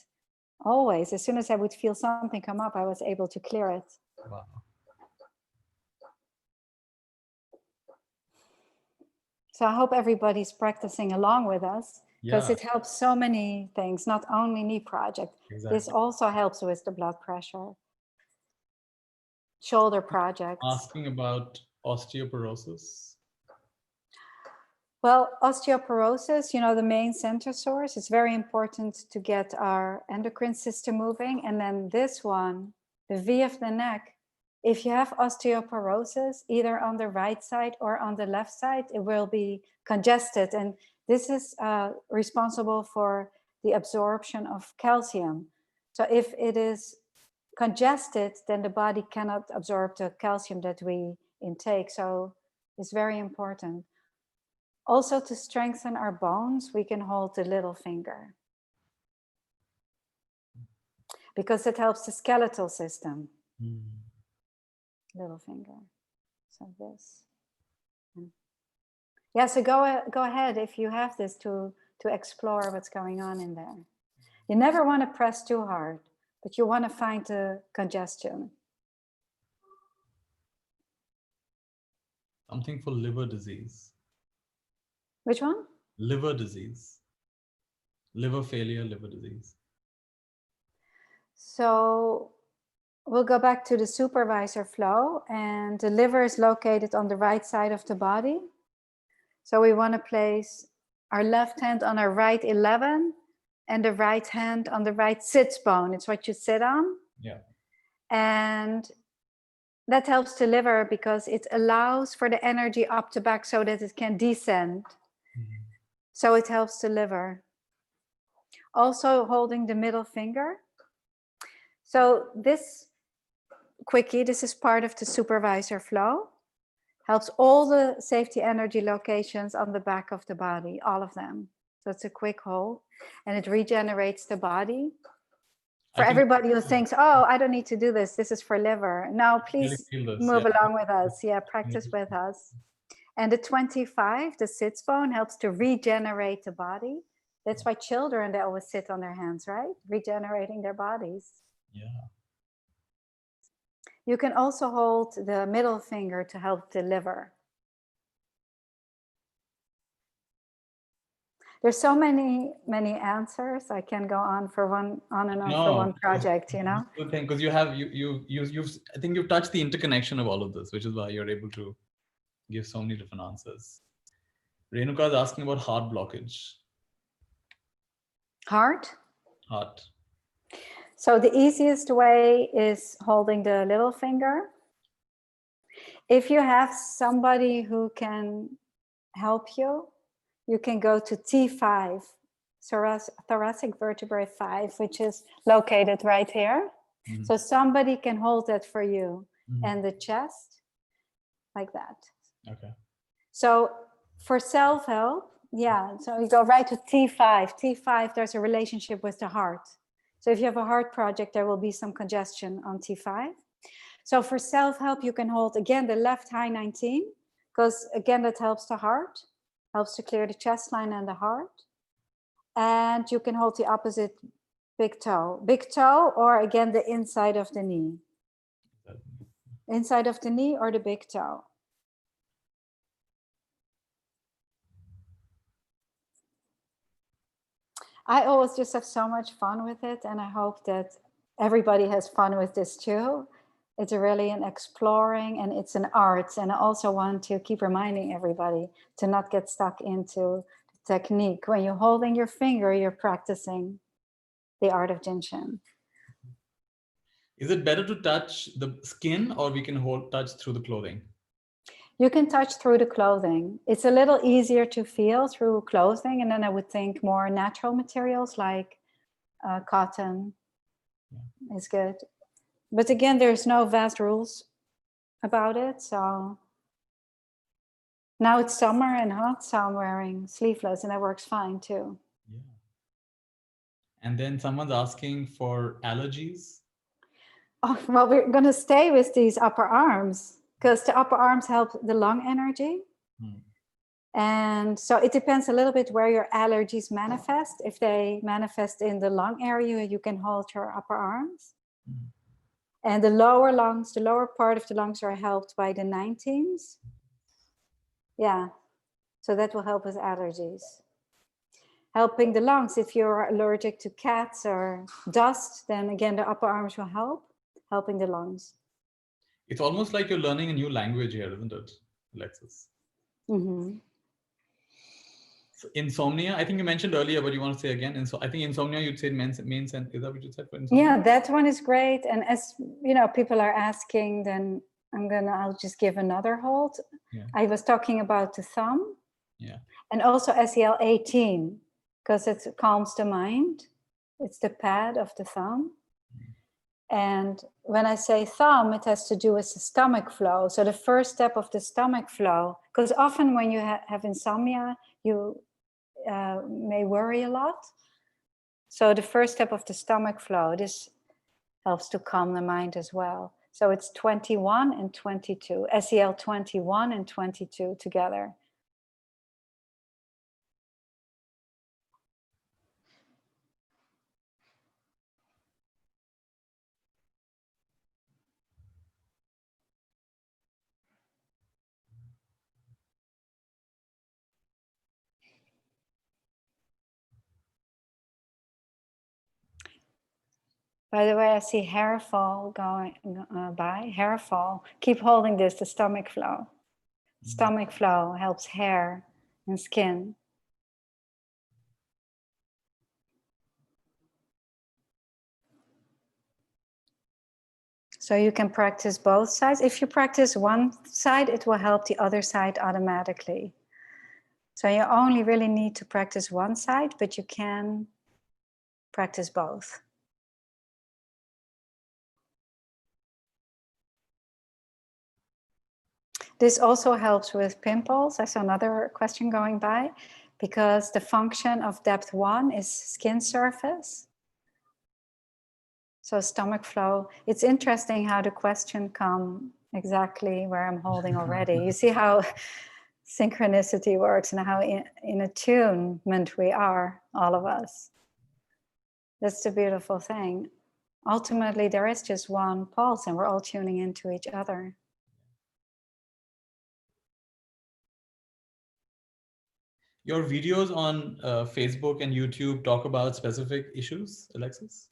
always. As soon as I would feel something come up, I was able to clear it. Wow. So I hope everybody's practicing along with us, because it helps so many things, not only knee project. Exactly. This also helps with the blood pressure. Shoulder projects. Asking about osteoporosis. Well, osteoporosis, you know, the main center source, it's very important to get our endocrine system moving. And then this one, the V of the neck, if you have osteoporosis, either on the right side or on the left side, it will be congested. And this is responsible for the absorption of calcium. So if it is congested, then the body cannot absorb the calcium that we intake. So it's very important. Also, to strengthen our bones, we can hold the little finger, because it helps the skeletal system. Little finger. So this. Yeah, so go ahead if you have this to explore what's going on in there. You never want to press too hard, but you want to find the congestion. Something for liver disease. Which one? Liver disease. Liver failure, liver disease. So we'll go back to the supervisor flow, and the liver is located on the right side of the body. So we want to place our left hand on our right 11 and the right hand on the right sits bone. It's what you sit on. Yeah. And that helps the liver because it allows for the energy up the back so that it can descend. So it helps the liver. Also holding the middle finger. So this quickie, this is part of the supervisor flow. Helps all the safety energy locations on the back of the body, all of them. So it's a quick hold, and it regenerates the body. For everybody who thinks, oh, I don't need to do this, this is for liver. No, please move along with us. Yeah, practice with us. And the 25, the sits bone, helps to regenerate the body. That's why children, they always sit on their hands, right? Regenerating their bodies. Yeah. You can also hold the middle finger to help the liver. There's so many answers. I can go on for on and on for one project, you know. Good thing, because you've I think you've touched the interconnection of all of this, which is why you're able to give so many different answers. Renuka is asking about heart blockage. Heart. So the easiest way is holding the little finger. If you have somebody who can help you, you can go to T5, thoracic vertebrae 5, which is located right here. So somebody can hold that for you, and the chest, like that. Okay. So for self-help, yeah, so you go right to T5. T5, there's a relationship with the heart. So if you have a heart project, there will be some congestion on T5. So for self-help, you can hold, again, the left high 19, because, again, that helps the heart, helps to clear the chest line and the heart. And you can hold the opposite big toe. Big toe, or, again, the inside of the knee. Inside of the knee or the big toe. I always just have so much fun with it, and I hope that everybody has fun with this too. It's really an exploring, and it's an art. And I also want to keep reminding everybody to not get stuck into the technique. When you're holding your finger, you're practicing the art of Jin Shin. Is it better to touch the skin, or we can touch through the clothing? You can touch through the clothing. It's a little easier to feel through clothing. And then I would think more natural materials like cotton is good. But again, there's no vast rules about it. So now it's summer and hot, so I'm wearing sleeveless, and that works fine too. Yeah. And then someone's asking for allergies. Oh, well, we're going to stay with these upper arms, because the upper arms help the lung energy. And so it depends a little bit where your allergies manifest. If they manifest in the lung area, you can hold your upper arms. And the lower lungs, the lower part of the lungs are helped by the 19s. Yeah, so that will help with allergies. Helping the lungs, if you're allergic to cats or dust, then again, the upper arms will help, helping the lungs. It's almost like you're learning a new language here, isn't it, Alexis? Mm-hmm. So insomnia, I think you mentioned earlier, but you want to say again. I think insomnia, you'd say main is that what you said for insomnia? Yeah, that one is great. And as you know, people are asking, then I'll just give another hold. Yeah. I was talking about the thumb. Yeah. And also SEL 18, because it calms the mind. It's the pad of the thumb. And when I say thumb, it has to do with the stomach flow. So the first step of the stomach flow, because often when you have insomnia, you may worry a lot. So the first step of the stomach flow, this helps to calm the mind as well. So it's 21 and 22, SEL 21 and 22 together. By the way, I see hair fall going by. Hair fall. Keep holding this, the stomach flow. Stomach flow helps hair and skin. So you can practice both sides. If you practice one side, it will help the other side automatically. So you only really need to practice one side, but you can practice both. This also helps with pimples. I saw another question going by, because the function of depth 1 is skin surface. So stomach flow. It's interesting how the question come exactly where I'm holding already. You see how synchronicity works and how in attunement we are, all of us. That's the beautiful thing. Ultimately, there is just one pulse and we're all tuning into each other. Your videos on Facebook and YouTube talk about specific issues, Alexis?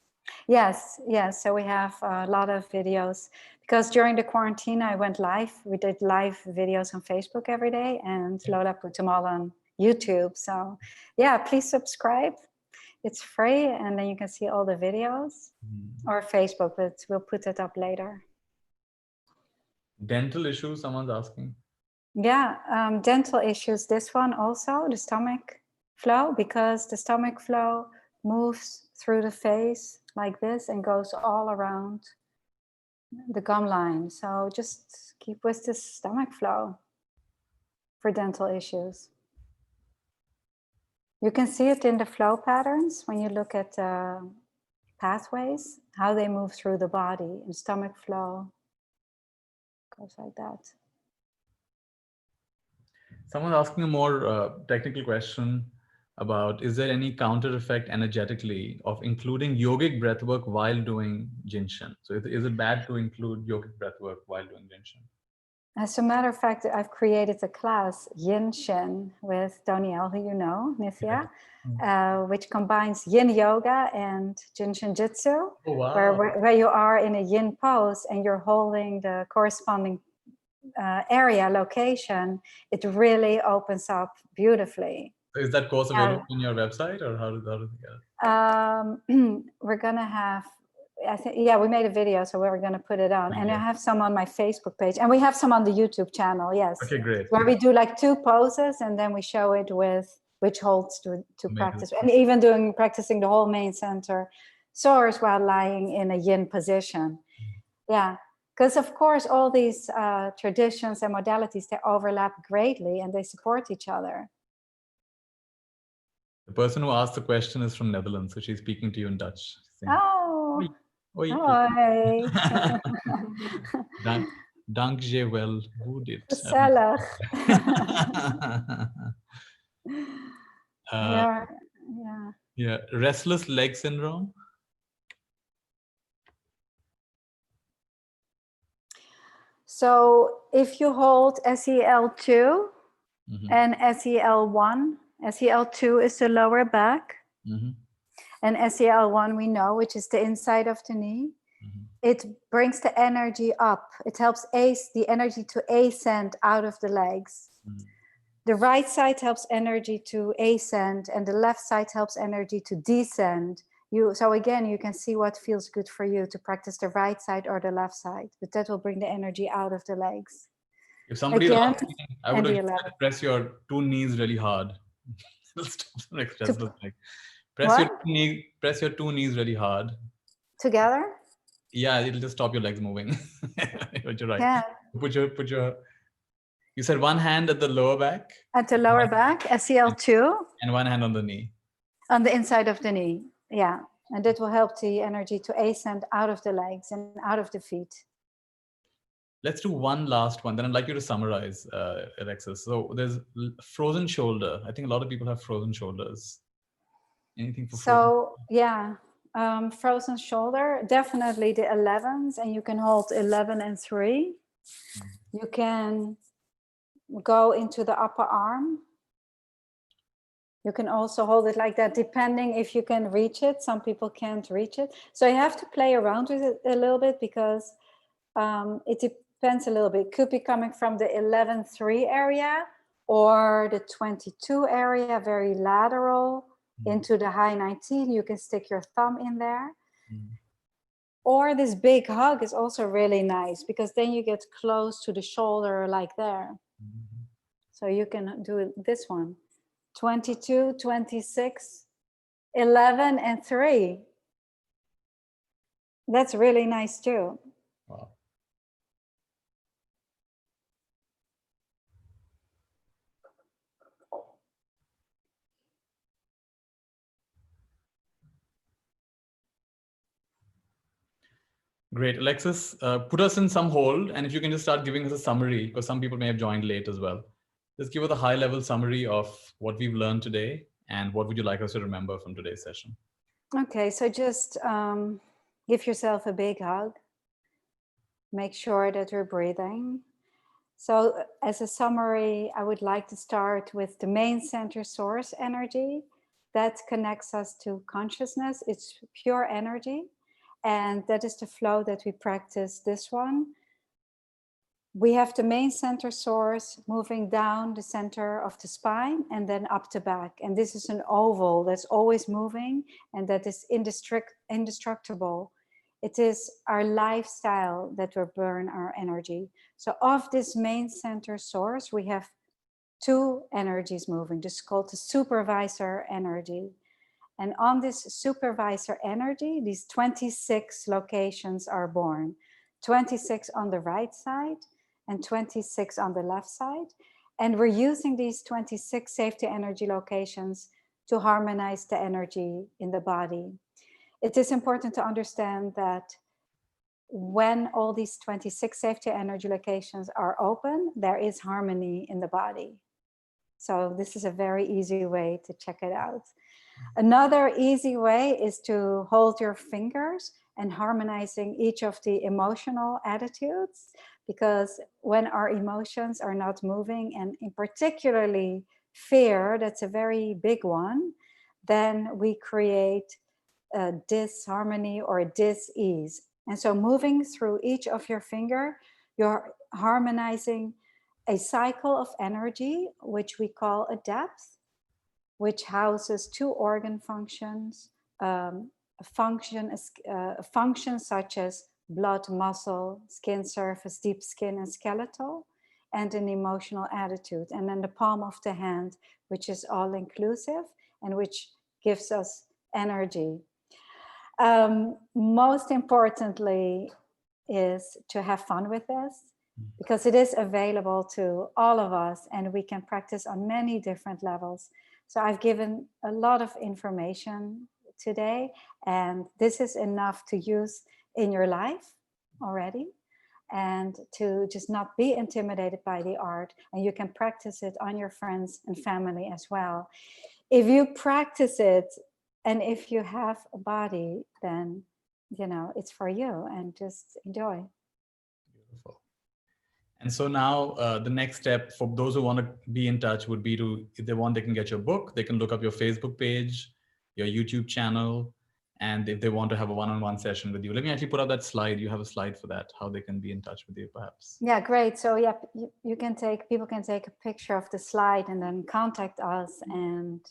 Yes. So we have a lot of videos because during the quarantine, I went live. We did live videos on Facebook every day, and Lola put them all on YouTube. So yeah, please subscribe. It's free, and then you can see all the videos. Or Facebook, but we'll put it up later. Dental issues, someone's asking. Yeah, dental issues. This one also, the stomach flow, because the stomach flow moves through the face like this and goes all around the gum line. So just keep with this stomach flow for dental issues. You can see it in the flow patterns when you look at pathways, how they move through the body, and stomach flow goes like that. Someone's asking a more technical question about, is there any counter effect energetically of including yogic breathwork while doing Jin Shin? So is it bad to include yogic breathwork while doing Jin Shin? As a matter of fact, I've created a class, Jin Shin, with Doniel, who you know, Nithya, which combines Yin Yoga and Jin Shin Jyutsu, oh, wow. where you are in a Yin pose and you're holding the corresponding area, location. It really opens up beautifully. So is that course available on your website, or how does it get? We're gonna have, I think, yeah, we made a video, so we're gonna put it on, and I have some on my Facebook page, and we have some on the YouTube channel. Yes. Okay, great. Where we do like 2 poses, and then we show it with which holds to practice, and even practicing the whole main center source while lying in a yin position. Yeah. Because of course, all these traditions and modalities, they overlap greatly and they support each other. The person who asked the question is from Netherlands, so she's speaking to you in Dutch. Oh, Oi. hi. Dank je wel. Who did? Gezellig. Uh, Yeah. yeah, restless leg syndrome. So if you hold SEL2 Mhm. and SEL1, SEL2 is the lower back, Mhm. and SEL1 we know, which is the inside of the knee. Mhm. It brings the energy up. It helps the energy to ascend out of the legs. Mhm. The right side helps energy to ascend, and the left side helps energy to descend. So again, you can see what feels good for you to practice the right side or the left side, but that will bring the energy out of the legs. If somebody Again, asked me, I would and have the just 11. said, press your two knees really hard. Restless leg. What? Press your two knees really hard. Together? Yeah, it'll just stop your legs moving. But you're right. Yeah. Put your. You said one hand at the lower back. At the lower back, SEL2. And one hand on the knee. On the inside of the knee. Yeah. And that will help the energy to ascend out of the legs and out of the feet. Let's do one last one. Then I'd like you to summarize, Alexis. So there's frozen shoulder. I think a lot of people have frozen shoulders. Anything for frozen? So yeah, frozen shoulder, definitely the 11s, and you can hold 11 and 3. You can go into the upper arm. You can also hold it like that, depending if you can reach it. Some people can't reach it. So you have to play around with it a little bit, because it depends a little bit. It could be coming from the 11-3 area or the 22 area, very lateral, into the high 19. You can stick your thumb in there. Or this big hug is also really nice, because then you get close to the shoulder like there. So you can do this one. 22, 26, 11, and 3. That's really nice too. Wow. Great. Alexis, put us in some hold, and if you can just start giving us a summary, because some people may have joined late as well. Just give us a high-level summary of what we've learned today, and what would you like us to remember from today's session? Okay, so just give yourself a big hug. Make sure that you're breathing. So as a summary, I would like to start with the main center source energy that connects us to consciousness. It's pure energy. And that is the flow that we practice this one. We have the main center source moving down the center of the spine and then up the back. And this is an oval that's always moving and that is indestructible. It is our lifestyle that will burn our energy. So of this main center source, we have two energies moving. This is called the supervisor energy. And on this supervisor energy, these 26 locations are born. 26 on the right side and 26 on the left side. And we're using these 26 safety energy locations to harmonize the energy in the body. It is important to understand that when all these 26 safety energy locations are open, there is harmony in the body. So this is a very easy way to check it out. Another easy way is to hold your fingers and harmonizing each of the emotional attitudes, because when our emotions are not moving, and in particularly fear, that's a very big one, then we create a disharmony or dis-ease. And so moving through each of your finger, you're harmonizing a cycle of energy, which we call a depth, which houses two organ functions, a function such as blood, muscle, skin surface, deep skin, and skeletal, and an emotional attitude. And then the palm of the hand, which is all inclusive and which gives us energy. Most importantly is to have fun with this, because it is available to all of us and we can practice on many different levels. So I've given a lot of information today, and this is enough to use in your life already. and to just not be intimidated by the art. And you can practice it on your friends and family as well. If you practice it and if you have a body, then, it's for you, and just enjoy. Beautiful. And so now the next step for those who want to be in touch would be to, if they want, they can get your book, they can look up your Facebook page, your YouTube channel, and if they want to have a one-on-one session with you. Let me actually put up that slide. You have a slide for that, how they can be in touch with you perhaps. Yeah, great. So yeah, people can take a picture of the slide and then contact us. And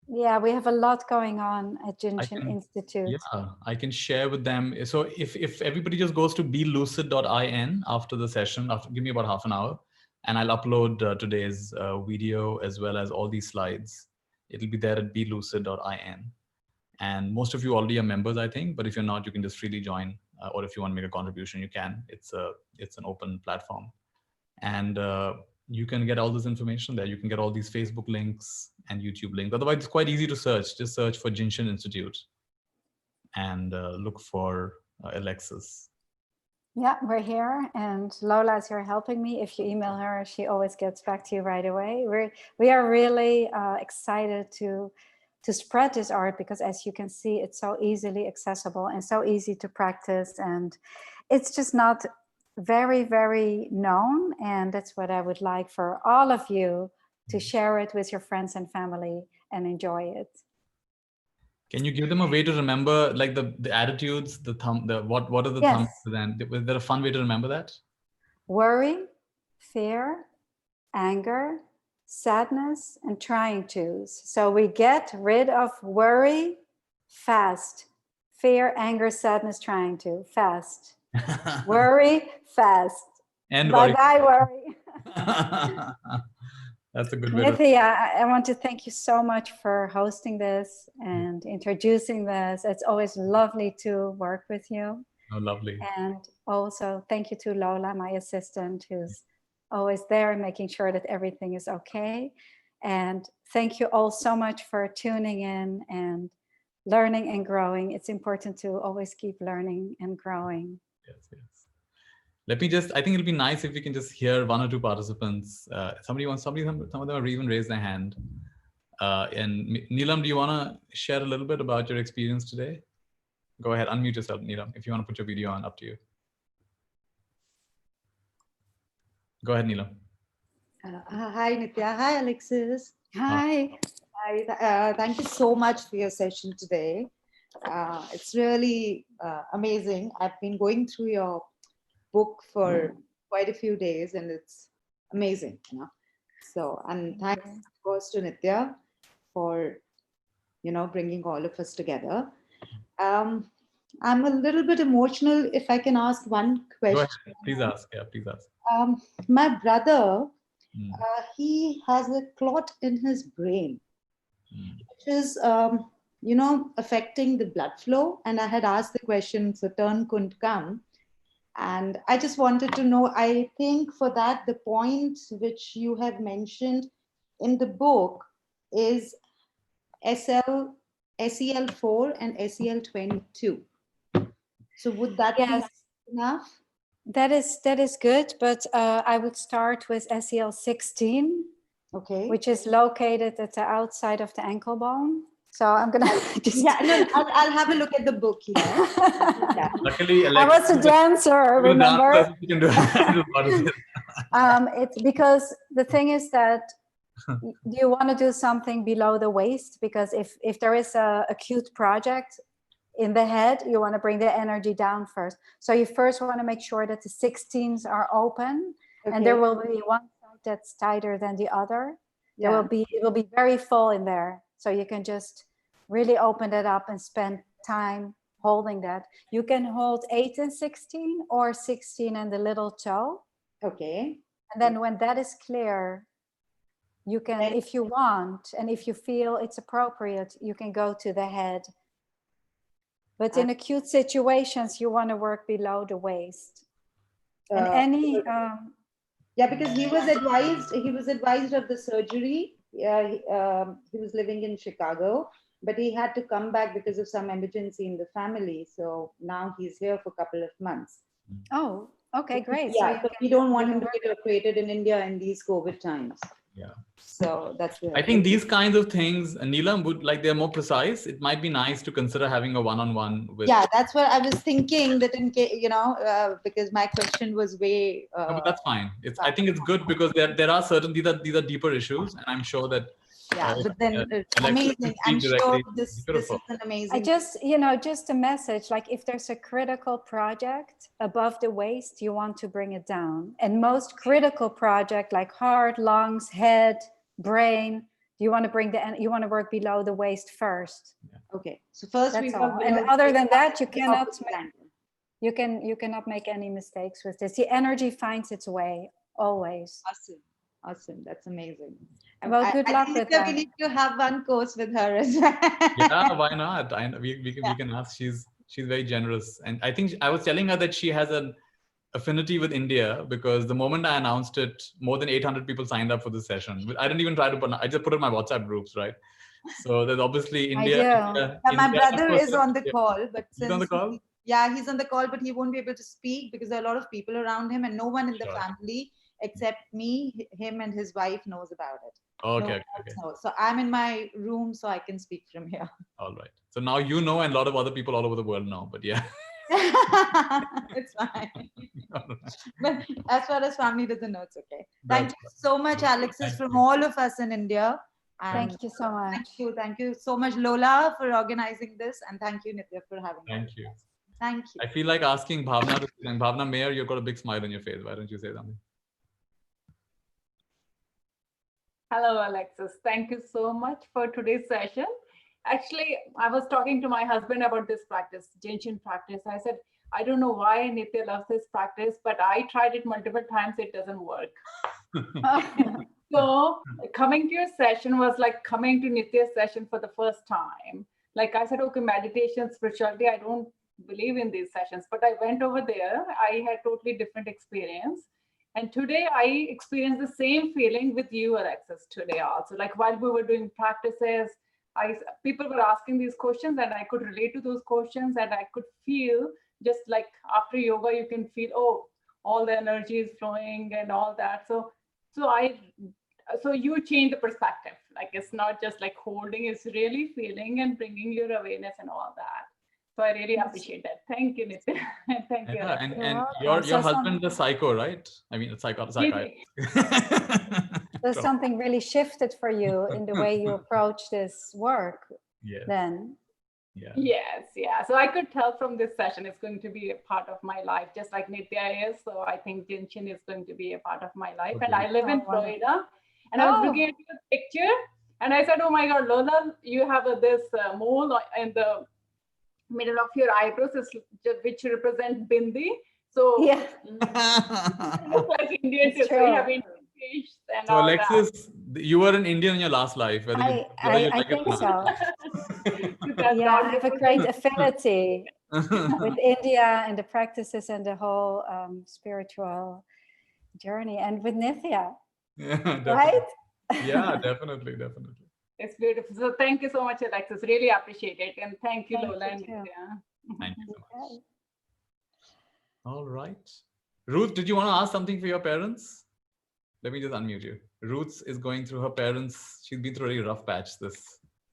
yeah, we have a lot going on at Jin Shin Institute. Yeah, I can share with them. So if everybody just goes to belucid.in after the session, give me about half an hour, and I'll upload today's video as well as all these slides. It'll be there at belucid.in. And most of you already are members, I think, but if you're not, you can just freely join, or if you want to make a contribution, you can. It's an open platform. And you can get all this information there. You can get all these Facebook links and YouTube links. Otherwise, it's quite easy to search. Just search for Jin Shin Institute and look for Alexis. Yeah, we're here, and Lola is here helping me. If you email her, she always gets back to you right away. We are really excited to spread this art, because as you can see, it's so easily accessible and so easy to practice, and it's just not very, very known. And that's what I would like for all of you to share it with your friends and family and enjoy it. Can you give them a way to remember, like the attitudes, the thumb, what are the thumbs? Then is there a fun way to remember that? Worry, fear, anger, sadness, and trying to's. So we get rid of worry fast. Fear, anger, sadness, trying to fast. Worry fast. And bye worry. That's a good way. Nithya, I want to thank you so much for hosting this and introducing this. It's always lovely to work with you. Oh, lovely. And also thank you to Lola, my assistant, who's always there making sure that everything is okay. And thank you all so much for tuning in and learning and growing. It's important to always keep learning and growing. Yes, yes. Let me just, I think it'll be nice if we can just hear one or two participants. Some of them have even raised their hand. And Neelam, do you want to share a little bit about your experience today? Go ahead, unmute yourself, Neelam, if you want to put your video on, up to you. Go ahead, Neelam. Hi, Nithya. Hi, Alexis. Hi. Hi. Thank you so much for your session today. It's really amazing. I've been going through your book for quite a few days, and it's amazing. So, and thanks, of course, to Nithya for, bringing all of us together. I'm a little bit emotional. If I can ask one question. Go ahead. Please ask. Yeah, please ask. My brother, he has a clot in his brain, which is, affecting the blood flow. And I had asked the question, so turn couldn't come. And I just wanted to know, I think for that, the point which you have mentioned in the book is SEL4 and SEL22. So would that be enough? That is good, but I would start with SEL16, okay, which is located at the outside of the ankle bone. So I'm gonna just I'll have a look at the book here. Yeah. Luckily, I was a dancer, remember? It's because the thing is that you want to do something below the waist, because if there is a acute project in the head, you want to bring the energy down first. So you first want to make sure that the 16s are open, and there will be one side that's tighter than the other. It will be very full in there. So you can just really open that up and spend time holding that. You can hold 8 and 16 or 16 and the little toe. Okay. And then when that is clear, you can, if you want, and if you feel it's appropriate, you can go to the head. But in acute situations, you want to work below the waist. And any... because he was advised of the surgery. He was living in Chicago, but he had to come back because of some emergency in the family. So now he's here for a couple of months. Oh, Okay, great. Yeah, so we don't want him to work get operated in India in these COVID times. Yeah. So that's the I think these kinds of things, Neelam, would like they're more precise. It might be nice to consider having a one-on-one with. Yeah, that's what I was thinking. That in case, because my question was way. No, but that's fine. I think it's good because there are certain these are deeper issues, and I'm sure that. Yeah, but then Alexis amazing. can I'm speak sure directly. this is Beautiful. an amazing. I just, just a message, like if there's a critical project above the waist, you want to bring it down. And most critical project like heart, lungs, head, brain, you want to work below the waist first. Okay, so first That's we all. will. And other than that, you cannot make, you cannot make any mistakes with this. The energy finds its way always. Awesome. That's amazing. Well, good luck with that. We need to have one course with her as well. Yeah, why not? We can ask. She's very generous, and I think I was telling her that she has an affinity with India because the moment I announced it, more than 800 people signed up for this session. I didn't even try to put. I just put it in my WhatsApp groups, right? So there's obviously India. My brother is on the call, but he's on the call. He's on the call, but he won't be able to speak because there are a lot of people around him, and no one in the family except me, him, and his wife knows about it. Okay. So I'm in my room, so I can speak from here. All right. So now you know, and a lot of other people all over the world know. But yeah, it's fine. But as far as family doesn't know, it's okay. Thank you so much, Alexis, from all of us in India. And thank you so much. Thank you so much, Lola, for organizing this, and thank you, Nitya, for having me. Thank you. Thank you. I feel like asking Bhavna to say, Bhavna Mayor, you've got a big smile on your face. Why don't you say something? Hello, Alexis. Thank you so much for today's session. Actually, I was talking to my husband about this practice, Jin Shin practice. I said, I don't know why Nitya loves this practice, but I tried it multiple times. It doesn't work. So coming to your session was like coming to Nitya's session for the first time. Like I said, okay, meditation, spirituality, I don't believe in these sessions, but I went over there. I had totally different experience. And today I experienced the same feeling with you, Alexis, today also. Like while we were doing practices, people were asking these questions and I could relate to those questions and I could feel just like after yoga, you can feel, oh, all the energy is flowing and all that. So you change the perspective. Like it's not just like holding, it's really feeling and bringing your awareness and all that. So I really appreciate that. Thank you, Nitya. Thank you. Yeah, and your husband is a psycho, right? I mean, a psychiatrist. So something really shifted for you in the way you approach this work. Then. Yeah. Yes, yeah. So I could tell from this session it's going to be a part of my life, just like Nitya is. So I think Jin Shin is going to be a part of my life. Okay. And I live in Florida. And I was looking at your picture and I said, oh my God, Lola, you have this mole in the middle of your eyebrows, which represent bindi. So yeah, look like Indian too. So you have Indian fish and so Alexis, you were an Indian in your last life. I think so. Yeah, I have a great affinity with India and the practices and the whole spiritual journey, and with Nitya. Yeah, right? Yeah, definitely. It's beautiful. So thank you so much, Alexis. Really appreciate it. And thank you, Lola. Thank you so much. All right. Ruth, did you want to ask something for your parents? Let me just unmute you. Ruth is going through her parents. She's been through a really rough patch.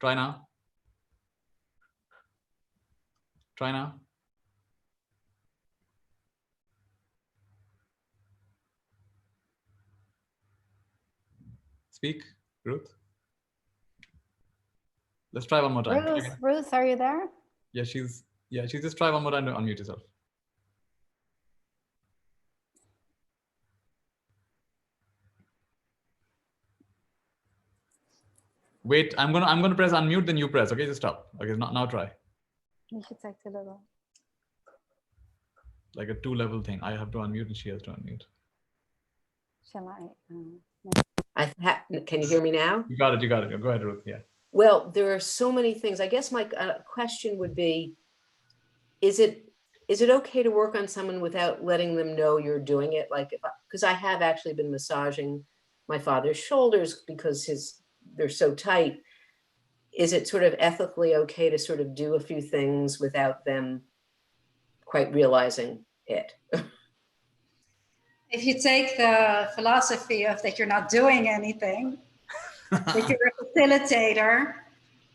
Try now. Speak, Ruth. Let's try one more time. Ruth, are you there? Yeah, she's just try one more time to unmute yourself. Wait, I'm gonna press unmute, then you press. Okay, just stop. Okay, now try. You should take a little. Like a 2-level thing. I have to unmute and she has to unmute. Shall I? Can you hear me now? You got it. Go ahead, Ruth. Yeah. Well, there are so many things. I guess my question would be, is it okay to work on someone without letting them know you're doing it? Like, because I have actually been massaging my father's shoulders because they're so tight. Is it sort of ethically okay to sort of do a few things without them quite realizing it? if you take the philosophy of that you're not doing anything, that you're a facilitator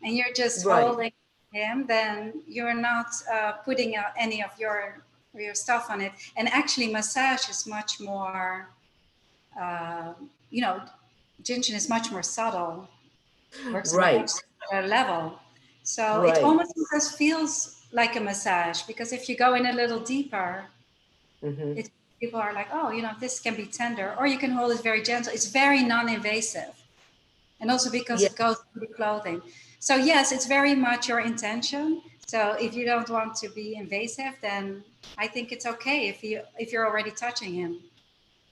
and you're just Right. holding him, then you're not putting out any of your stuff on it. And actually massage is much more, you know, Jin Shin is much more subtle, works on a Right. much better level. So Right. it almost just feels like a massage, because if you go in a little deeper, Mm-hmm. people are like, oh, you know, this can be tender, or you can hold it very gentle. It's very non-invasive. And also because it goes through the clothing. So yes, it's very much your intention. So if you don't want to be invasive, then I think it's okay if you're already touching him.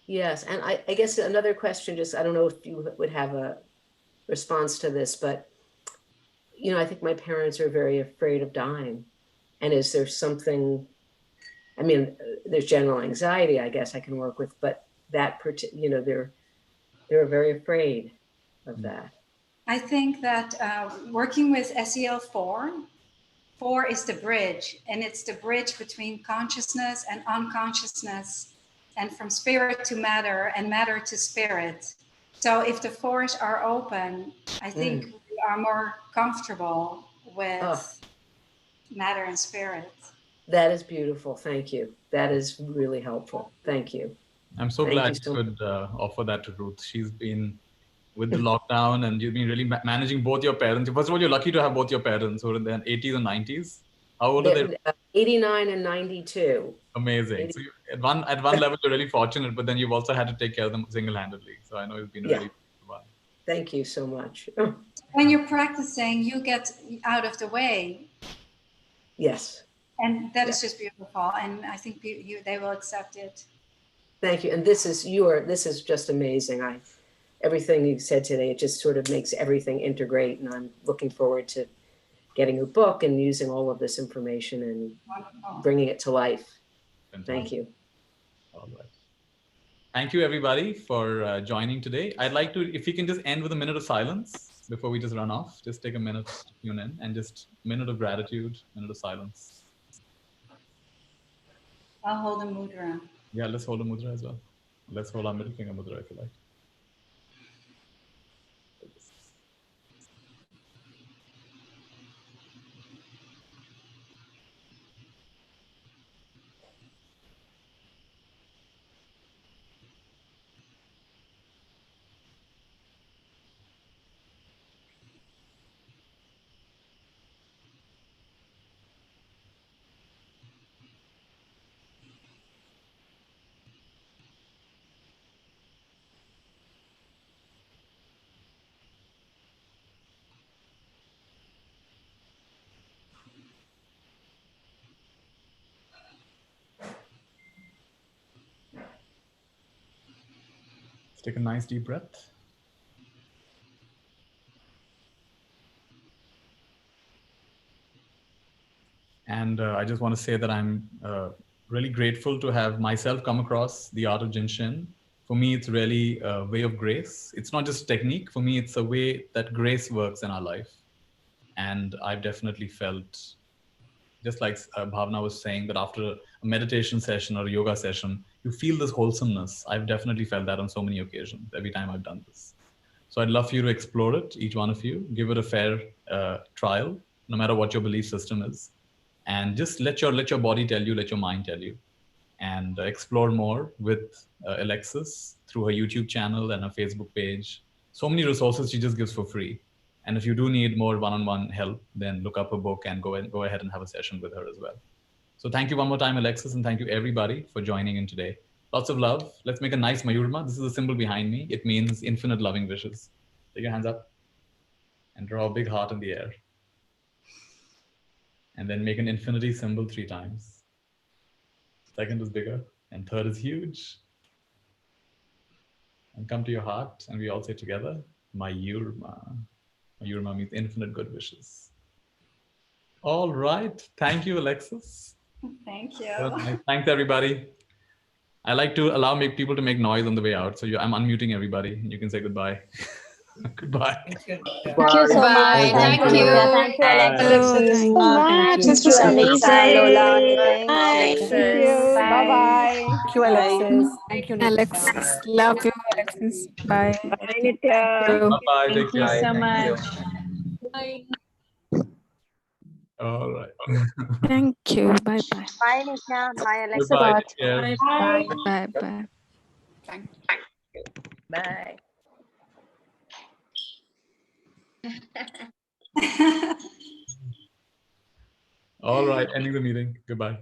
Yes, and I guess another question, just I don't know if you would have a response to this, but you know, I think my parents are very afraid of dying. And is there something, I mean, there's general anxiety, I guess I can work with, but that, you know, they're very afraid of that. I think that working with SEL4, 4 is the bridge, and it's the bridge between consciousness and unconsciousness, and from spirit to matter and matter to spirit. So if the 4s are open, I think we are more comfortable with matter and spirit. That is beautiful. Thank you. That is really helpful. Thank you. I'm so Thank glad you so you could offer that to Ruth. She's been with the lockdown, and you've been really managing both your parents. First of all, you're lucky to have both your parents who are in their 80s and 90s. How old are they? 89 and 92. Amazing. So at one level, you're really fortunate, but then you've also had to take care of them single-handedly. So I know it's been a really fun. Thank you so much. When you're practicing, you get out of the way. Yes. And that is just beautiful. And I think they will accept it. Thank you. And this is just amazing. Everything you've said today, it just sort of makes everything integrate. And I'm looking forward to getting your book and using all of this information and bringing it to life. Thank you. All right. Thank you, everybody, for joining today. I'd like to, if you can just end with a minute of silence before we just run off, just take a minute to tune in and just a minute of gratitude, minute of silence. I'll hold a mudra. Yeah, let's hold a mudra as well. Let's hold our middle finger mudra if you like. Let's take a nice deep breath. And I just want to say that I'm really grateful to have myself come across the Art of Jin Shin. For me, it's really a way of grace. It's not just technique. For me, it's a way that grace works in our life. And I've definitely felt, just like Bhavna was saying, that after a meditation session or a yoga session, you feel this wholesomeness. I've definitely felt that on so many occasions every time I've done this. So I'd love for you to explore it, each one of you. Give it a fair trial, no matter what your belief system is. And just let your body tell you, let your mind tell you. And explore more with Alexis through her YouTube channel and her Facebook page. So many resources she just gives for free. And if you do need more one-on-one help, then look up her book and go ahead and have a session with her as well. So thank you one more time, Alexis, and thank you everybody for joining in today. Lots of love. Let's make a nice Mayurma. This is a symbol behind me. It means infinite loving wishes. Take your hands up and draw a big heart in the air. And then make an infinity symbol 3 times. Second is bigger, and third is huge. And come to your heart, and we all say together, Mayurma. Mayurma means infinite good wishes. All right. Thank you, Alexis. Thank you. Nice. Thanks, everybody. I like to allow people to make noise on the way out. So I'm unmuting everybody. You can say goodbye. Goodbye. Thank you so Bye. much. Thank you. Thank you, Alexis. Thank you. Thank you, Anita, Lola. Thanks. Alexis. Thank you. Bye-bye. Thank you, Alexis. Thank you, Nitya. Alexis, love you, Alexis. Bye. Bye, Nitya. Bye-bye. Take Thank you care. so much. All right. Thank you. Bye bye. Bye, Nitya. Bye, Alexis. Goodbye. Take care. Bye bye. Bye. All right. Ending the meeting. Goodbye.